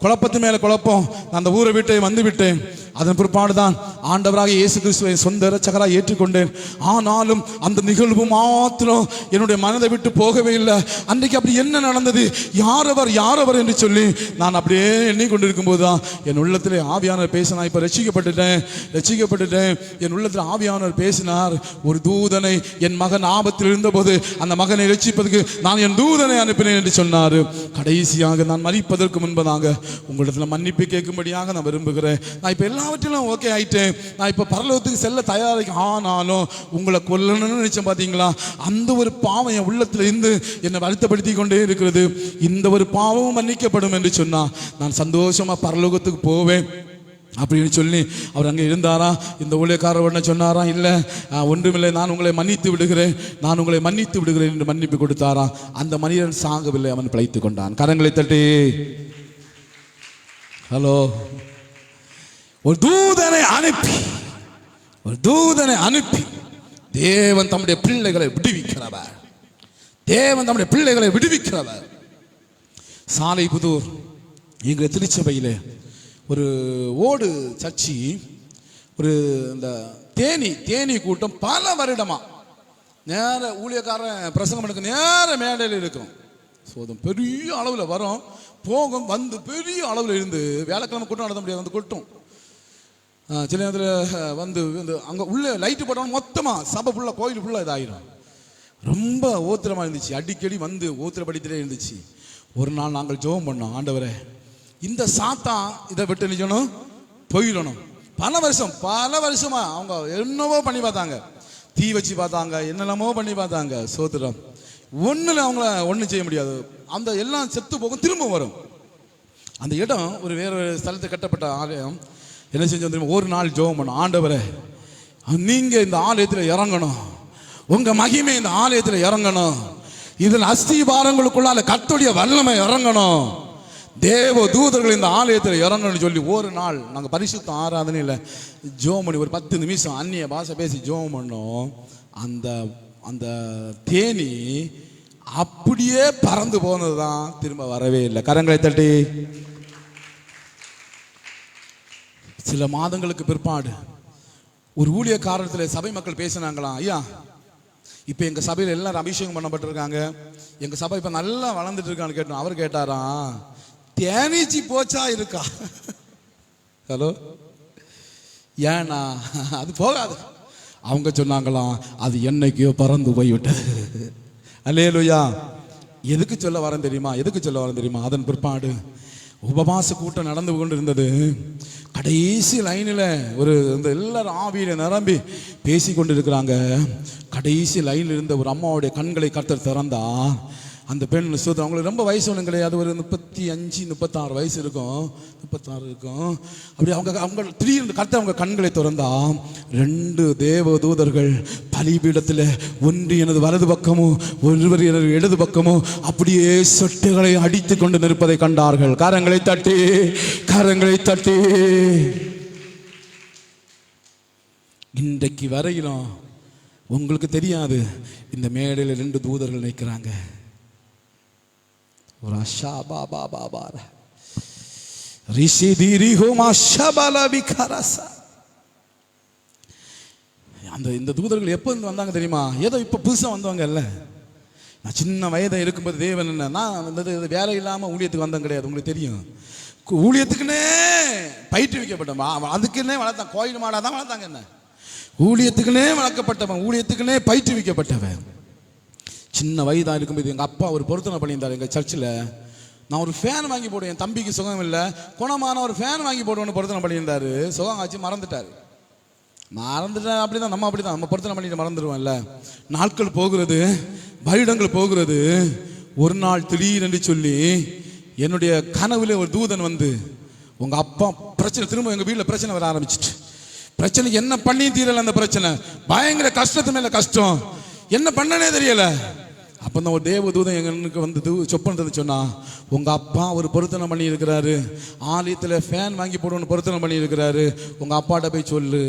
Speaker 1: குழப்பத்து மேல குழப்பம். நான் அந்த ஊரை விட்டு வந்து விட்டேன். அதன் பிற்பாடுதான் ஆண்டவராக இயேசு கிறிஸ்துவை சொந்த இரட்சகராக ஏற்றுக்கொண்டேன். ஆனாலும் அந்த நிகழ்வு மாத்திரம் என்னுடைய மனதை விட்டு போகவே இல்லை. அன்றைக்கு அப்படி என்ன நடந்தது, யாரவர் என்று சொல்லி நான் அப்படியே எண்ணிக்கொண்டிருக்கும் போதுதான் என் உள்ளத்தில் ஆவியானவர் பேசினார். இப்ப ரட்சிக்கப்பட்டுட்டேன். என் உள்ளத்தில் ஆவியானவர் பேசினார். ஒரு தூதனை என் மகன் ஆபத்தில் இருந்தபோது அந்த மகனை ரட்சிப்பதற்கு நான் என் தூதனை அனுப்பினேன் என்று சொன்னார். கடைசியாக நான் மரிப்பதற்கு முன்பதாக உங்களிடத்துல மன்னிப்பு கேட்கும்படியாக நான் விரும்புகிறேன். நான் இப்ப எல்லாவற்றிலும் ஓகே ஆயிட்டேன். நான் இப்ப பரலோகத்துக்கு செல்ல தயாரிக்க, ஆனாலும் உங்களை கொல்லணும்னு நினைச்சேன். பாத்தீங்களா, அந்த ஒரு பாவம் என் உள்ளத்துல இருந்து என்னை வருத்தப்படுத்தி கொண்டே இருக்கிறது. இந்த ஒரு பாவமும் மன்னிக்கப்படும் என்று சொன்னா நான் சந்தோஷமா பரலோகத்துக்கு போவேன். அப்படின்னு சொல்லி அவர் அங்கே இருந்தாரா? இந்த ஊழியக்காரர் என்ன சொன்னாரா? இல்லை, ஒன்றுமில்லை, நான் உங்களை மன்னித்து விடுகிறேன், நான் உங்களை மன்னித்து விடுகிறேன் என்று மன்னிப்பு கொடுத்தாரா? அந்த மனிதன் சாகவில்லை, அவன் பிழைத்து கொண்டான். கரங்களை தட்டி ஹலோ. ஒரு தூதனை அனுப்பி தேவன் தம்முடைய பிள்ளைகளை விடுவிக்கிறவர். தேவன் தம்முடைய பிள்ளைகளை விடுவிக்கிறவர். சாலைபுதூர் எங்க திருச்சபையில் ஒரு ஓடு சர்ச்சி, ஒரு இந்த தேனி கூட்டம் பல வருடமா நேர ஊழியக்காரன் பிரசங்கம் எடுக்க நேர மேடையில் இருக்கும். பெரிய அளவில் வரும், போகும், வந்து பெரிய அளவில் இருந்து வேலைக்கிழமை கூட்டம் நடத்த முடியாது, வந்து கொட்டும். சில நேரத்தில் வந்து அங்கே உள்ள லைட்டு போட்டோம், மொத்தமாக சபை ஃபுல்லாக, கோயில் ஃபுல்லாக இதாகிடும். ரொம்ப ஓத்திரமாக இருந்துச்சு, அடிக்கடி வந்து ஓத்திரப்படித்திலே இருந்துச்சு. ஒரு நாள் நாங்கள் ஜெபம் பண்ணோம், ஆண்டவரே இந்த சாத்தான் இதை விட்டு நிற்கணும், போயிடணும். பல வருஷமா அவங்க என்னவோ பண்ணி பார்த்தாங்க, தீ வச்சு பார்த்தாங்க, என்னெல்லாமோ பண்ணி பார்த்தாங்க. சோத்திரம், ஒன்றில் அவங்கள ஒன்றும் செய்ய முடியாது. அந்த எல்லாம் செத்து போகும், திரும்ப வரும். அந்த இடம் ஒரு வேறு ஸ்தலத்தை கட்டப்பட்ட ஆலயம். என்ன செஞ்சோம் தெரியுமா? ஒரு நாள் ஜெபம் பண்ணோம், ஆண்டவரே நீங்க இந்த ஆலயத்தில் இறங்கணும், உங்க மகிமை இந்த ஆலயத்தில் இறங்கணும், இதில் அஸ்திபாரங்களுக்குள்ளால கர்த்தருடைய வல்லமை இறங்கணும், தேவ தூதர்கள் இந்த ஆலயத்தில் இறங்கணும்னு சொல்லி ஒரு நாள் நாங்கள் பரிசுத்த ஆராதனையில் ஜெபம் பண்ணி ஒரு 10 நிமிஷம் அந்நிய பாஷை பேசி ஜெபம் பண்ணோம். அந்த தேனி அப்படியே பறந்து போனது தான், திரும்ப வரவே இல்லை. கரங்களை தட்டி. சில மாதங்களுக்கு பிற்பாடு ஒரு ஊழியக்காரத்தில் சபை மக்கள் பேசினாங்களாம், ஐயா இப்போ எங்கள் சபையில் எல்லாரும் அபிஷேகம் பண்ணப்பட்டிருக்காங்க, எங்கள் சபை இப்போ நல்லா வளர்ந்துட்டு இருக்கான்னு கேட்டோம். அவர் கேட்டாராம், தேனீச்சி போச்சா இருக்கா? ஹலோ, ஏன்னா அது போகாது. அவங்க சொன்னாங்களாம், அது என்னைக்கோ பறந்து போய்விட்டது. அல்லேலூயா. எதுக்கு சொல்ல வரேன் தெரியுமா? அதன் பிற்பாடு உபவாச கூட்டம் நடந்து கொண்டு இருந்தது. கடைசி லைனில் ஒரு இந்த எல்லாரும் ஆவியில நிரம்பி பேசி கொண்டு இருக்கிறாங்க. கடைசி லைனில் இருந்த ஒரு அம்மாவுடைய கண்களை கர்த்தர் திறந்தா. அந்த பெண் சுத்தம், அவங்களுக்கு ரொம்ப வயசு ஒன்றும் கிடையாது, ஒரு 35-36 வயசு இருக்கும், 36 இருக்கும். அப்படி அவங்க திடீர்னு கர்த்தர் அவங்க கண்களை திறந்தா, 2 தேவ தூதர்கள் பலிபீடத்தில் ஒன்று எனது வலது பக்கமோ ஒருவர் எனது இடது பக்கமோ அப்படியே சொட்டுகளை அடித்து கொண்டு நிற்பதை கண்டார்கள். கரங்களை தட்டி. இன்றைக்கு வரையிலும் உங்களுக்கு தெரியாது, இந்த மேடையில் 2 தூதர்கள் நிற்கிறாங்க. இந்த தூதர்கள் எப்போ வந்தாங்க தெரியுமா? ஏதோ இப்போ புதுசாக வந்தவங்க இல்லை. நான் சின்ன வயதை இருக்கும்போது தேவன் என்ன, நான் வேலை இல்லாமல் ஊழியத்துக்கு வந்தேன் கிடையாது. உங்களுக்கு தெரியும், ஊழியத்துக்குன்னே பயிற்றுவிக்கப்பட்டவன், அதுக்குன்னே வளர்த்தான். கோயில் மாடாக தான் வளர்த்தாங்க. என்ன ஊழியத்துக்குன்னே வளர்க்கப்பட்டவன், ஊழியத்துக்குன்னே பயிற்றுவிக்கப்பட்டவன். சின்ன வயதாக இருக்கும்போது எங்கள் அப்பா ஒரு பொருத்தனை பண்ணியிருந்தார் எங்கள் சர்ச்சில். நான் ஒரு ஃபேன் வாங்கி போடுவேன், என் தம்பிக்கு சுகம் இல்லை, குணமான ஒரு ஃபேன் வாங்கி போடுவேன்னு பொருத்தனை பண்ணியிருந்தார். சுகம் ஆச்சு, மறந்துட்டார். அப்படிதான் நம்ம பொருத்தனை பண்ணிட்டு மறந்துடுவோம்ல. நாட்கள் போகிறது, வருடங்கள் போகிறது. ஒரு நாள் திடீரென்று சொல்லி என்னுடைய கனவுல ஒரு தூதன் வந்து, உங்க அப்பா பிரச்சனை, திரும்ப எங்க வீட்டில் பிரச்சனை வர ஆரம்பிச்சிட்டு, பிரச்சனைக்கு என்ன பண்ணி தீரல, அந்த பிரச்சனை பயங்கர கஷ்டத்து மேல கஷ்டம், என்ன பண்ணனே தெரியல. அப்போ தான் ஒரு தேவ தூதன் எங்களுக்கு வந்து சொப்பனத்தை சொன்னா, உங்க அப்பா ஒரு பொருத்தனை பண்ணி இருக்கிறாரு, ஆலயத்தில் ஃபேன் வாங்கி போடுவோன்னு பொருத்தனை பண்ணி இருக்கிறாரு, உங்க அப்பாட்ட போய் சொல்லு.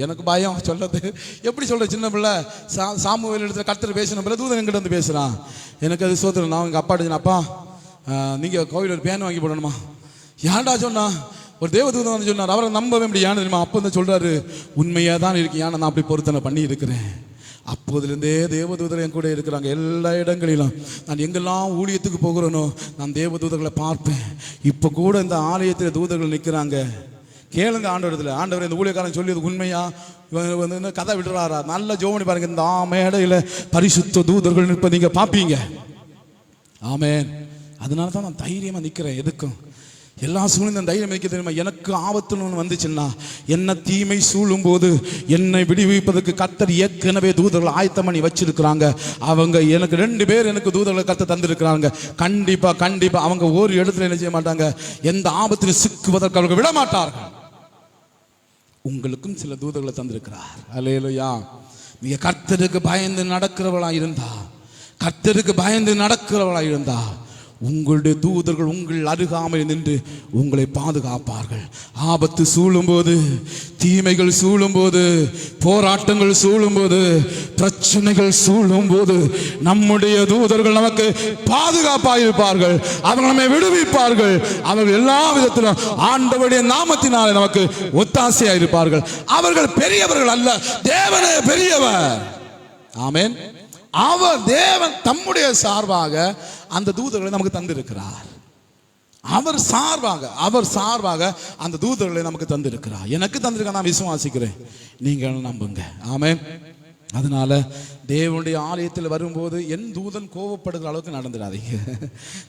Speaker 1: எனக்கு பயம் சொல்றது, எப்படி சொல்ற, சின்ன பிள்ளை சாமுவேல் இடத்துல கர்த்தர் பேசின பிள்ளை தூதன் எங்கிட்ட வந்து பேசுறான். எனக்கு அது சோதனை. நான் எங்கள் அப்பாட்ட சொன்னேன், அப்பா நீங்க கோவில் ஒரு ஃபேன் வாங்கி போடணுமா? ஏன்டா சொன்னா? ஒரு தேவதூதன் வந்து சொன்னார். அவரை நம்பவே முடியாது தெரியுமா? அப்போ வந்து சொல்றாரு, உண்மையாக தான் இருக்கு, ஏன்னா நான் அப்படி பொருத்தனை பண்ணி இருக்கிறேன். அப்போதுலேருந்தே தேவதூதர் என் கூட இருக்கிறாங்க. எல்லா இடங்களிலும் நான் எங்கெல்லாம் ஊழியத்துக்கு போகிறேனோ நான் தேவதூதர்களை பார்ப்பேன். இப்போ கூட இந்த ஆலயத்தில் தூதர்கள் நிற்கிறாங்க. கேளுங்க ஆண்டவரத்தில், ஆண்டவர் இந்த ஊழியக்காரன் சொல்லியது உண்மையா, வந்து கதை விடுறாரா? நல்ல ஜோமணி பாருங்க, இந்த மேடையில் பரிசுத்த தூதர்கள் நிற்ப நீங்க பார்ப்பீங்க. ஆமேன். அதனால தான் நான் தைரியமாக நிற்கிறேன். எதுக்கும் எல்லா சூழ்நிலை தைரியம் வைக்க தெரியுமா? எனக்கு ஆபத்துன்னு ஒன்று வந்துச்சுன்னா, என்ன தீமை சூழும் போது என்னை விடுவிப்பதற்கு கர்த்தர் ஏற்கனவே தூதர்கள் ஆயத்தம் பண்ணி வச்சிருக்கிறாங்க. அவங்க எனக்கு 2 பேர் எனக்கு தூதர்களை கர்த்தர் தந்திருக்கிறாங்க. கண்டிப்பா அவங்க ஒரு இடத்துல என்ன செய்ய மாட்டாங்க, எந்த ஆபத்தில் சிக்குவதற்கு அவங்க விட மாட்டார்கள். உங்களுக்கும் சில தூதர்களை தந்திருக்கிறார். அல்லேலூயா. நீங்க கர்த்தருக்கு பயந்து நடக்கிறவளா இருந்தா, கர்த்தருக்கு பயந்து நடக்கிறவளா இருந்தா, உங்களுடைய தூதர்கள் உங்கள் அருகாமையில் நின்று உங்களை பாதுகாப்பார்கள். ஆபத்து சூழும்போது, தீமைகள் சூழும்போது, போராட்டங்கள் சூழும்போது, பிரச்சனைகள் சூழும்போது நம்முடைய தூதர்கள் நமக்கு பாதுகாப்பாக இருப்பார்கள். அவர்கள் நம்மை விடுவிப்பார்கள். அவர்கள் எல்லா விதத்திலும் ஆண்டவருடைய நாமத்தினாலே நமக்கு ஒத்தாசையாக இருப்பார்கள். அவர்கள் பெரியவர்கள் அல்ல, தேவனே பெரியவர். ஆமென். அவர் தேவன் தம்முடைய சார்பாக அந்த தூதர்களை நமக்கு தந்திருக்கிறார். அவர் சார்பாக அந்த தூதர்களை நமக்கு தந்திருக்கிறார். எனக்கு தந்திருக்க நான் விசுவாசிக்கிறேன், நீங்கள் நம்புங்க. ஆமென். அதனால தேவனுடைய ஆலயத்தில் வரும்போது என் தூதன் கோபப்படுகிற அளவுக்கு நடந்துடாதீங்க.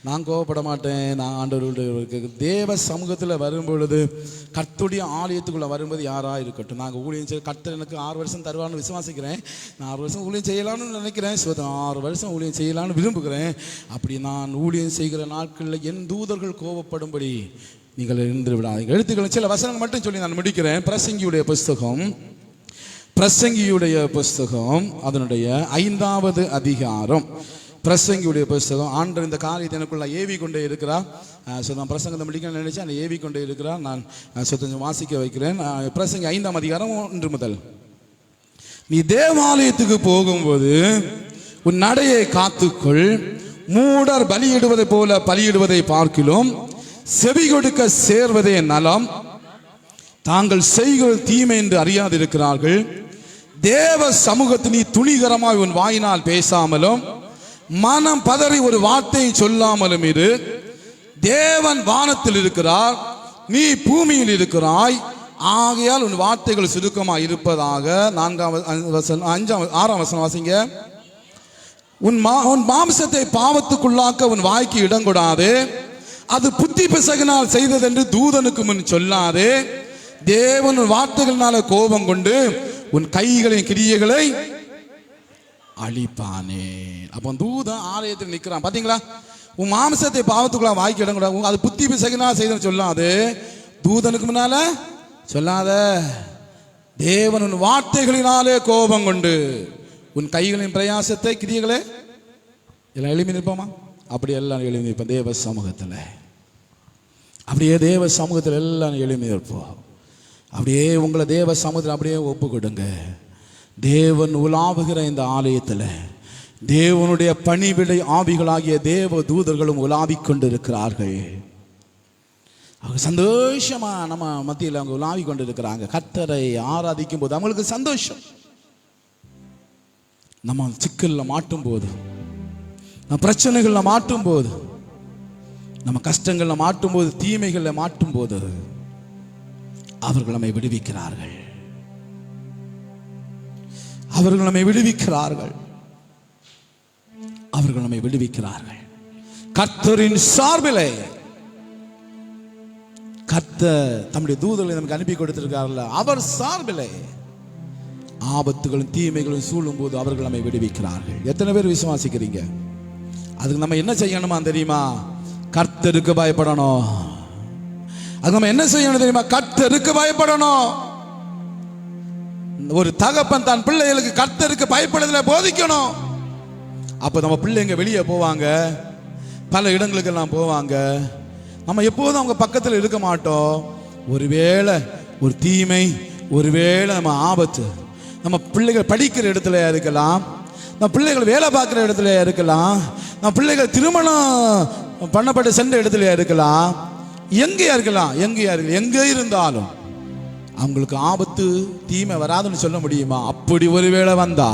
Speaker 1: நான் கோபப்பட மாட்டேன். நான் ஆண்டவருடைய தேவ சமூகத்தில் வரும்பொழுது, கர்த்தருடைய ஆலயத்துக்குள்ளே வரும்போது யாராக இருக்கட்டும், நாங்கள் ஊழியம் செய்ய கர்த்தர் எனக்கு 6 வருஷம் தருவான்னு விசுவாசிக்கிறேன். நான் 6 வருஷம் ஊழியம் செய்யலாம்னு நினைக்கிறேன். 6 வருஷம் ஊழியம் செய்யலான்னு விரும்புகிறேன். அப்படி நான் ஊழியம் செய்கிற நாட்களில் என் தூதர்கள் கோபப்படும்படி நீங்கள் இருந்து விடாதீங்க. எழுத்துக்கள் சில வசனங்கள் மட்டும் சொல்லி நான் முடிக்கிறேன். பிரசங்கியுடைய புஸ்தகம் அதனுடைய 5வது அதிகாரம். பிரசங்கியுடைய புஸ்தகம். ஆண்டவர் இந்த காரியத்தை எனக்குள்ள ஏவி கொண்டே இருக்கிறார். நான் பிரசங்கத்தை முடிக்க நினைச்சேன், அந்த ஏவி கொண்டே இருக்கிறார். நான் கொஞ்சம் வாசிக்க வைக்கிறேன். பிரசங்கி 5ஆம் அதிகாரம் 1 முதல். நீ தேவாலயத்துக்கு போகும்போது உன் நடையை காத்துக்கொள். மூடர் பலியிடுவதை போல பலியிடுவதை பார்க்கிலும் செவி கொடுக்க சேர்வதே நலம். தாங்கள் செய்கிற தீமை என்று அறியாதிருக்கிறார்கள். தேவ சமூகத்தில் நீ துணிகரமாய் உன் வாயினால் பேசாமலும் மனம் பதறி ஒரு வார்த்தையை சொல்லாமலும் இரு. தேவன் வானத்தில் இருக்கிறார், நீ பூமியில் இருக்கிறாய். ஆகையால் உன் வார்த்தைகள் சுருக்கமாய் இருப்பதாக. 6ஆம் வசனம் வாசிங்க. உன் மாம்சத்தை பாவத்துக்குள்ளாக்க உன் வாய்க்கு இடம் கொடாது. அது புத்தி பிசகினால் செய்ததென்று தூதனுக்கு முன் சொல்லாது. தேவன் வார்த்தைகளினால கோபம் கொண்டு உன் கைகளின் கிரியைகளை அழிப்பானே. அப்போ தூதன் ஆலயத்தில் நிற்கிறான். பாத்தீங்களா? உன் மாம்சத்தை பாவத்துக்குள்ள வாய்க்கு இடம் கூடாது. அது புத்தி பிசகினால் செய்தன்னு சொல்லாது. தூதனுக்கு முன்னால சொல்லாத. தேவன் உன் வார்த்தைகளினாலே கோபம் கொண்டு உன் கைகளின் பிரயாசத்தை கிரியைகளை எல்லாம் எழுப்பி நிற்போமா? அப்படி எல்லாம் எழுப்பி நிற்போம் தேவ சமூகத்தில். அப்படியே தேவ சமூகத்தில் எல்லாம் எழுப்பி நிற்போம். அப்படியே உங்களை தேவ சமூகத்தில் அப்படியே ஒப்பு கொடுங்க. தேவன் உலாவுகிற இந்த ஆலயத்தில் தேவனுடைய பணிவிடை ஆவிகளாகிய தேவ தூதர்களும் உலாவிக் கொண்டு இருக்கிறார்கள். அவங்க சந்தோஷமா நம்ம மத்தியில் அவங்க உலாவிக் கொண்டு இருக்கிறாங்க. கர்த்தரை ஆராதிக்கும் போது அவங்களுக்கு சந்தோஷம். நம்ம சிக்கல்ல மாட்டும் போது, நம்ம பிரச்சனைகள்ல மாட்டும் போது, நம்ம கஷ்டங்கள்ல மாட்டும் போது, தீமைகள்ல மாட்டும் போது அவர்கள் நம்மை விடுவிக்கிறார்கள். அவர்கள் நம்மை விடுவிக்கிறார்கள். அவர்கள் நம்மை விடுவிக்கிறார்கள். கர்த்தரின் சார்பிலே கர்த்தர் தம்முடைய தூதர்களை நமக்கு அனுப்பி கொடுத்திருக்கார்கள். அவர் சார்பிலே ஆபத்துகளும் தீமைகளும் சூழும் போது அவர்கள் நம்மை விடுவிக்கிறார்கள். எத்தனை பேர் விசுவாசிக்கிறீங்க? அதுக்கு நம்ம என்ன செய்யணுமா தெரியுமா? கர்த்தருக்கு பயப்படணும். அது நம்ம என்ன செய்யணும் தெரியுமா? கர்த்தருக்கு பயப்படணும். ஒரு தகப்பன் தான் பிள்ளைகளுக்கு கர்த்தருக்கு பயப்படுதல போதிக்கணும். அப்ப நம்ம பிள்ளைங்க வெளியே போவாங்க, பல இடங்களுக்கு எல்லாம் போவாங்க. நம்ம எப்போதும் அவங்க பக்கத்தில் இருக்க மாட்டோம். ஒருவேளை ஒரு தீமை, ஒருவேளை நம்ம ஆபத்து நம்ம பிள்ளைகள் படிக்கிற இடத்துல இருக்கலாம், நம்ம பிள்ளைகள் வேலை பார்க்குற இடத்துல இருக்கலாம், நம்ம பிள்ளைகள் திருமணம் பண்ணப்பட்ட சென்ற இடத்துல இருக்கலாம், எங்கேயா இருக்கலாம், எங்கே இருந்தாலும் அவங்களுக்கு ஆபத்து தீமை வராதுன்னு சொல்ல முடியுமா? அப்படி ஒருவேளை வந்தா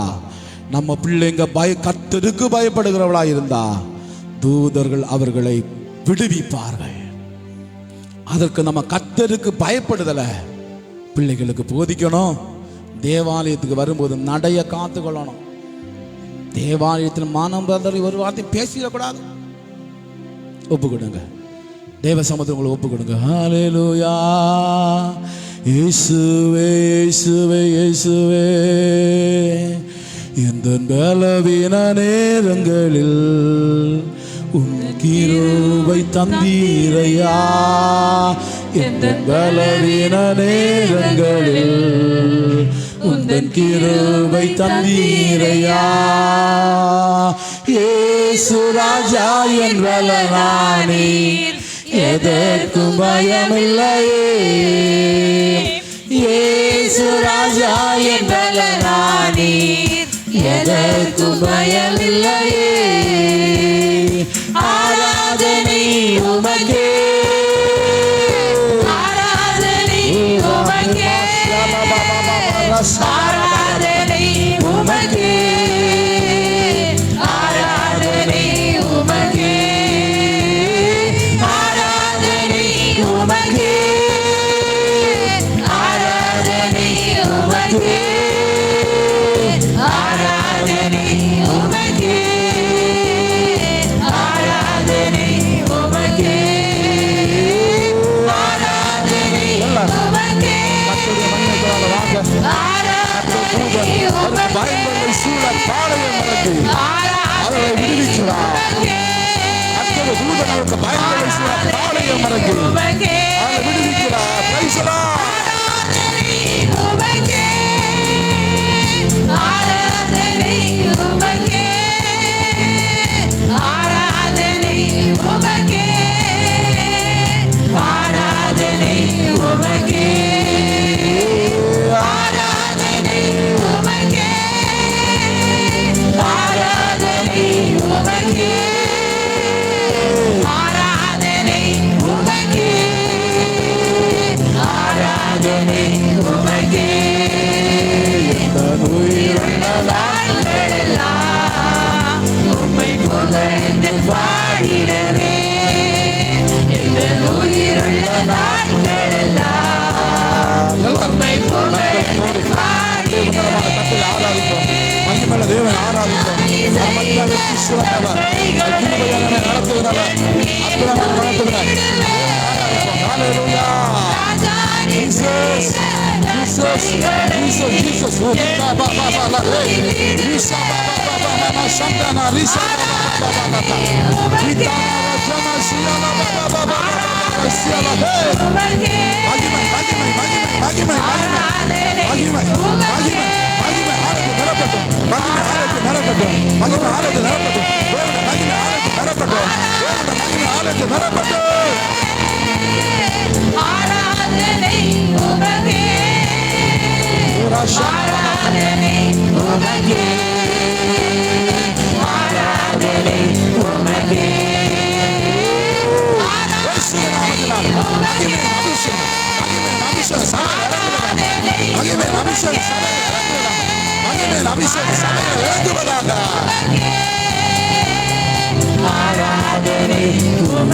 Speaker 1: நம்ம பிள்ளைங்க கர்த்தருக்கு பயப்படுகிறவளா இருந்தா தூதர்கள் அவர்களை விடுவிப்பார்கள். அதற்கு நம்ம கர்த்தருக்கு பயப்படுதல பிள்ளைகளுக்கு போதிக்கணும். தேவாலயத்துக்கு வரும்போது நடைய காத்து கொள்ளணும். தேவாலயத்தில் மானம் பதறி ஒரு வார்த்தை பேசிடக்கூடாது. ஒப்பு கொடுங்க, தேவ சமூகத்தில் உங்களை ஒப்பு கொடுங்க. ஹல்லேலூயா. இயேசுவே இயேசுவே இயேசுவே, இந்த பலவீன நேரங்களில் உம் கிருபை தந்தீரையா. எந்த பலவீன நேரங்களில் உந்தன் கிருபை தந்தீரையா. இயேசு ராஜா என் பலனானீர், எதற்கும் பயமில்லையே. இயேசு ராஜா என் பலனானீர், எதற்கும் பயமில்லையே. ஆராதனை உமக்கே, ஆராதனை உமக்கே, ஆராதனை உமக்கே, ஆராதனை உமக்கே, ஆராதனை உமக்கே, ஆராதனை உமக்கே, ஆராதனை உமக்கே, ஆராதனை உமக்கே, ஆராதனை உமக்கே,
Speaker 2: பயங்களை சூழ பாளையம் நடத்தி அவர்களை விடுவிக்கிறார். அத்தனை தூதர்களுக்கு பயங்களை சூழ பாளையம் நடத்தி அவர்களை விடுவிக்கிறார். Praise the lord. தேவன்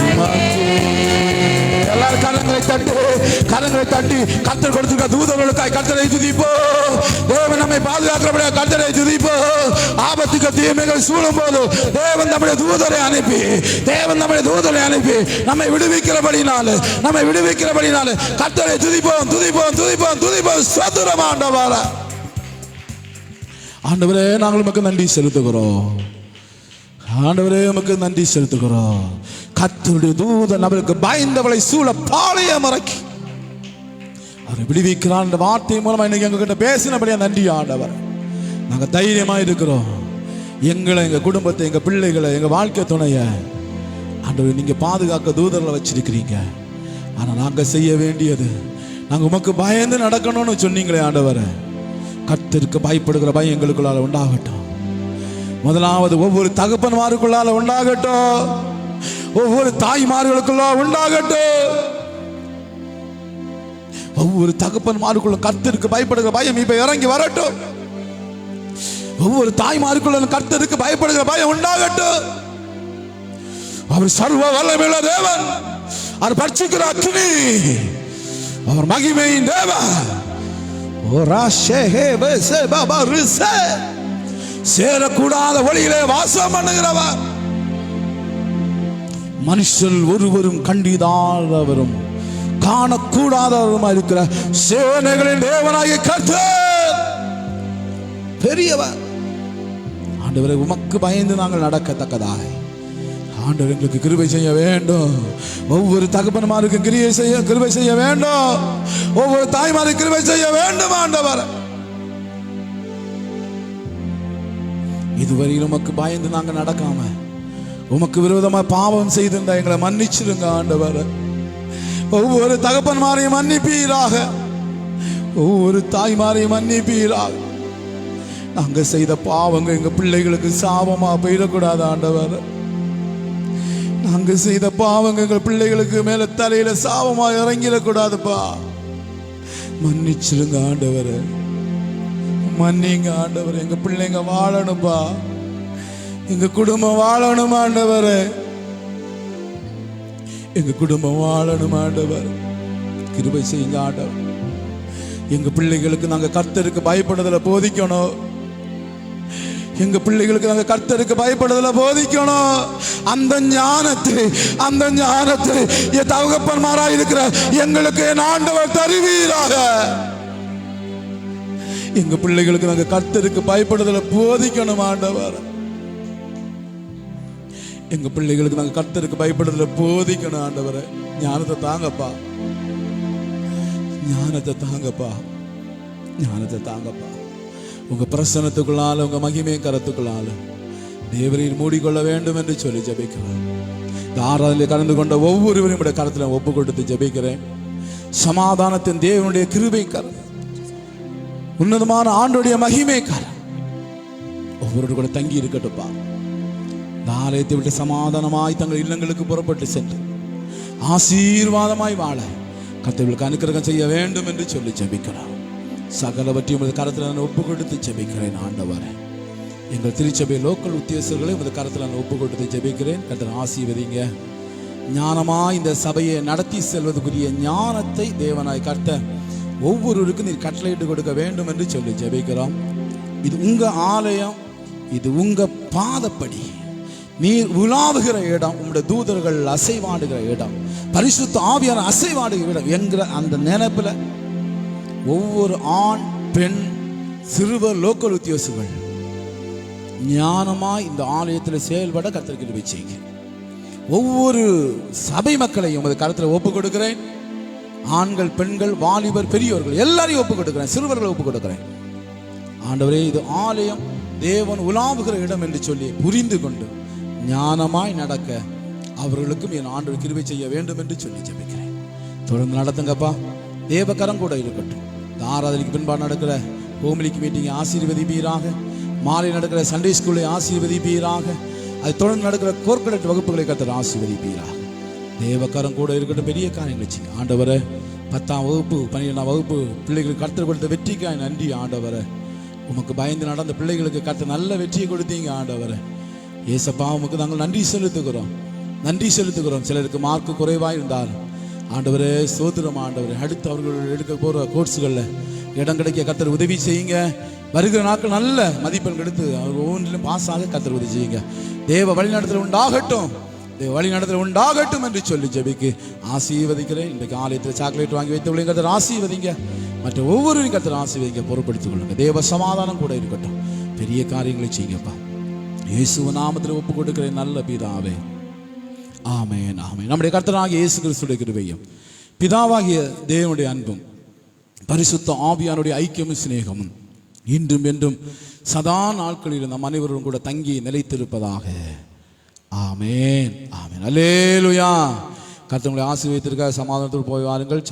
Speaker 2: ஆராதிப்போம். எல்லாரும் கரங்களை தட்டி கர்த்தர் கொடுத்திருக்க தூதர்களுக்காய் கர்த்தரை துதிப்போம். தேவன் நம்மை பாதுகாக்கிறபடியாக கர்த்தரை துதிப்போம். ஆபத்துக்கு தீமைகள் சூழும் போது தேவன் நம்முடைய தூதரை அனுப்பி நம்மை விடுவிக்கிறபடினால கர்த்தரை துதிப்போம். சதுரம் ஆண்டவரே, நாங்கள் உமக்கு நன்றி செலுத்துகிறோம். ஆண்டவரே, உமக்கு நன்றி செலுத்துகிறோம். கர்த்தருடைய தூதன் அவருக்கு பயந்தவளை சூழ பாளையம் இறக்கி அவரை விடுவிக்கிறான். இந்த வார்த்தை மூலமா இன்னைக்கு எங்ககிட்ட பேசினபடியா நன்றி ஆண்டவர். நாங்கள் தைரியமா இருக்கிறோம். எங்களை, எங்க குடும்பத்தை, எங்க பிள்ளைகளை, எங்க வாழ்க்கை துணைய ஆண்டவர் நீங்க பாதுகாக்க தூதர்களை வச்சிருக்கிறீங்க. ஆனா நாங்க செய்ய வேண்டியது, நாங்க உமக்கு பயந்து நடக்கணும்னு சொன்னீங்களே ஆண்டவர். கர்த்தருக்கு பயப்படுகிற பயம் எங்களுக்குள்ளால உண்டாகட்டும். முதலாவது ஒவ்வொரு தகப்பன்மாருக்குள்ளால உண்டாகட்டும், ஒவ்வொரு தாய்மார்களுக்குள்ள உண்டாகட்டும். ஒவ்வொரு தகப்பன்மாருக்குள்ள கர்த்தருக்கு பயப்படுகிற பயம் இப்ப இறங்கி வரட்டும். ஒவ்வொரு தாய்மாருக்குள்ள கர்த்தருக்கு பயப்படுகிற பயம் உண்டாகட்டும். அவர் சர்வ வல்லமையுள்ள தேவன், அவர் பரிசுத்த அக்கினி, அவர் மகிமையின் தேவன். சேரக்கூடாத வழியிலே வாசம் பண்ணுகிறவர், மனுஷன் ஒருவரும் கண்டிடாதவரும் காணக்கூடாதவருமா இருக்கிற சேனைகளின் தேவனாகிய கர்த்தர் பெரியவர். ஆண்டவரே, உமக்கு பயந்து நாங்கள் நடக்கத்தக்கதாய் ஆண்டவர் எங்களுக்கு கிருபை செய்ய வேண்டும். ஒவ்வொரு தகப்பன்மாருக்கும் கிருபை செய்ய வேண்டும். ஒவ்வொரு தாய்மாருக்கு கிருபை செய்ய வேண்டும் ஆண்டவர். இதுவரையில் உமக்கு பயந்து நாங்க நடக்காம உமக்கு விரோதமா பாவம் செய்திருந்தா எங்களை மன்னிச்சிருங்க ஆண்டவர். ஒவ்வொரு தகப்பன்மாரையும் மன்னிப்பீராக, ஒவ்வொரு தாய்மாரையும் மன்னிப்பீராக. நாங்க செய்த பாவங்க எங்க பிள்ளைகளுக்கு சாபமா போயிடக்கூடாது ஆண்டவர். நாங்க செய்த பாவங்க எங்க பிள்ளைகளுக்கு மேல தலையில சாபமா இறங்கிடக்கூடாதுப்பா. மன்னிச்சிருங்க ஆண்டவர், மன்னிங்க ஆண்டவர். எங்க பிள்ளைங்க வாழணும்பா, எங்க குடும்பம் வாழணும் ஆண்டவர், எங்க குடும்பம் வாழணும் ஆண்டவர். கிருபை செய்யுங்க ஆண்டவர். எங்க பிள்ளைகளுக்கு நாங்க கர்த்தருக்கு பயப்படுதல போதிக்கணும். எங்க பிள்ளைகளுக்கு நாங்க கர்த்தருக்கு பயப்படுதல போதிக்கணும். அந்த ஞானத்தை என் தகப்பன்மாரா இருக்கிற எங்களுக்கு என் ஆண்டவர் தருவீராக. எங்க பிள்ளைகளுக்கு நாங்க கர்த்தருக்கு பயப்படுதல போதிக்கணும் ஆண்டவர். எங்க பிள்ளைகளுக்கு நாங்க கர்த்தருக்கு பயப்படுதல போதிக்கணும் ஆண்டவரே. ஞானத்தை தாங்கப்பா, ஞானத்தை தாங்கப்பா, ஞானத்தை தாங்கப்பா. உங்க பிரசன்னத்துக்குள்ளால உங்க மகிமை கரத்துக்குள்ளால தேவரீர் மூடிக்கொள்ள வேண்டும் என்று சொல்லி ஜெபிக்கிறேன். இந்த ஆராதனையில் கலந்து கொண்ட ஒவ்வொருவரையும் கரத்தில் ஒப்பு கொடுத்து ஜெபிக்கிறேன். சமாதானத்தின் தேவனுடைய கிருபை கரம், உன்னதமான ஆண்டுடைய மகிமை கரம் ஒவ்வொரு கூட தங்கி இருக்கட்டும்பா. இந்த ஆலயத்தை விட்டு சமாதானமாய் தங்கள் இல்லங்களுக்கு புறப்பட்டு சென்று ஆசீர்வாதமாய் வாழ கர்த்தர்களுக்கு அனுக்கிரகம் செய்ய வேண்டும் என்று சொல்லி ஜெபிக்கிறோம். சகலவற்றையும் உமது கரத்தில் நான் ஒப்பு கொடுத்து ஜெபிக்கிறேன் ஆண்டவரே. எங்கள் திருச்சபை லோக்கல் உத்தியோகஸ்தர்களை உமது கரத்தில் நான் ஒப்பு கொடுத்து ஜெபிக்கிறேன். கர்த்தர் ஆசீர்வதிங்க. ஞானமா இந்த சபையை நடத்தி செல்வதற்குரிய ஞானத்தை தேவனாய் கர்த்தர் ஒவ்வொருவருக்கும் நீர் கட்டளையிட்டு கொடுக்க வேண்டும் என்று சொல்லி ஜெபிக்கிறோம். இது உங்க ஆலயம், இது உங்க பாதப்படி, நீர் உலாவுகிற இடம், உங்களுடைய தூதர்கள் அசைவாடுகிற இடம், பரிசுத்த ஆவியான அசைவாடுகிற இடம் என்கிற அந்த நினைப்புல ஒவ்வொரு ஆண் பெண் சிறுவர் லோக்கல் உத்தியோகஸ்தர்கள் ஞானமாய் இந்த ஆலயத்தில் செயல்பட கர்த்தர் கிருபை செய்யுங்க. ஒவ்வொரு சபை மக்களையும் உமது கரத்தில் ஒப்பு கொடுக்கிறேன். ஆண்கள், பெண்கள், வாலிபர், பெரியோர்கள் எல்லாரையும் ஒப்பு கொடுக்கிறேன். சிறுவர்களை ஒப்பு கொடுக்கிறேன். ஆண்டவரே, இது ஆலயம் தேவன் உலாவுகிற இடம் என்று சொல்லி புரிந்து கொண்டு ஞானமாய் நடக்க அவர்களுக்கும் என் ஆண்டவர் கிருபை செய்ய வேண்டும் என்று சொல்லி ஜெபிக்கிறேன். தொடர்ந்து நடத்துங்கப்பா. தேவக்கரம் கூட இருக்கட்டும். இந்த ஆராதனைக்கு பின்பாடு நடக்கிற ஹோமிலிக்கு மீட்டிங்கை ஆசீர்வதிப்பீராக. மாலை நடக்கிற சண்டே ஸ்கூலை ஆசீர்வதிப்பீராக. அது தொடர்ந்து நடக்கிற கோர்க்கடட் வகுப்புகளை கர்த்தர் ஆசீர்வதிப்பீராக. தேவக்கரம் கூட இருக்கட்டும். பெரிய காரியங்களை செய்யுங்க ஆண்டவரே. 10ஆம் வகுப்பு 12ஆம் வகுப்பு பிள்ளைகளுக்கு கர்த்தர் கொடுத்த வெற்றிக்காய் நன்றி ஆண்டவரே. உமக்கு பயந்து நடந்த பிள்ளைகளுக்கு கர்த்தர் நல்ல வெற்றியை கொடுத்தீங்க ஆண்டவரே. ஏசப்பா, உமக்கு நாங்கள் நன்றி செலுத்துகிறோம், நன்றி செலுத்துகிறோம். சிலருக்கு மார்க்கு குறைவாக இருந்தாலும் ஆண்டவரே ஸ்தோத்திரம் ஆண்டவரே. அடுத்து அவர்கள் எடுக்க போகிற கோர்ஸுகளில் இடம் கிடைக்க கர்த்தர் உதவி செய்யுங்க. வருகிற நாட்கள் நல்ல மதிப்பெண் எடுத்து அவர் ஒவ்வொன்றிலும் பாஸ் ஆக கர்த்தர் உதவி செய்யுங்க. தேவ வழிநடத்தல் உண்டாகட்டும், தேவ வழிநடத்தல் உண்டாகட்டும் என்று சொல்லி ஜெபிக்கு ஆசீர்வதிக்கிறேன். இன்றைக்கு ஆலயத்தில் சாக்லேட் வாங்கி வைத்து கர்த்தர் ஆசீர்வதிங்க. மற்ற ஒவ்வொருவரையும் கர்த்தர் ஆசீர்வதிங்க, பொறுப்படுத்திக் கொள்ளுங்க. தேவ சமாதானம் கூட இருக்கட்டும். பெரிய காரியங்களை செய்யுங்கப்பா. இயேசு நாமத்தில் ஒப்பு கொடுக்கிறேன் நல்ல பிதாவே. ஆமென், ஆமென். நம்முடைய கர்த்தராகிய இயேசு கிறிஸ்துவின் கிருபையும் பிதாவாகிய தேவனுடைய அன்பும் பரிசுத்த ஆவியானுடைய ஐக்கியமும் சிநேகமும் இன்றும் என்றும் சதா நாட்களில் நம் அனைவரும் கூட தங்கி நிலைத்திருப்பதாக. ஆமென், ஆமென். அல்லேலூயா. கர்த்தர் உங்களை ஆசீர்வதித்திருக்க. சமாதானத்தோடு போய் வாருங்கள்.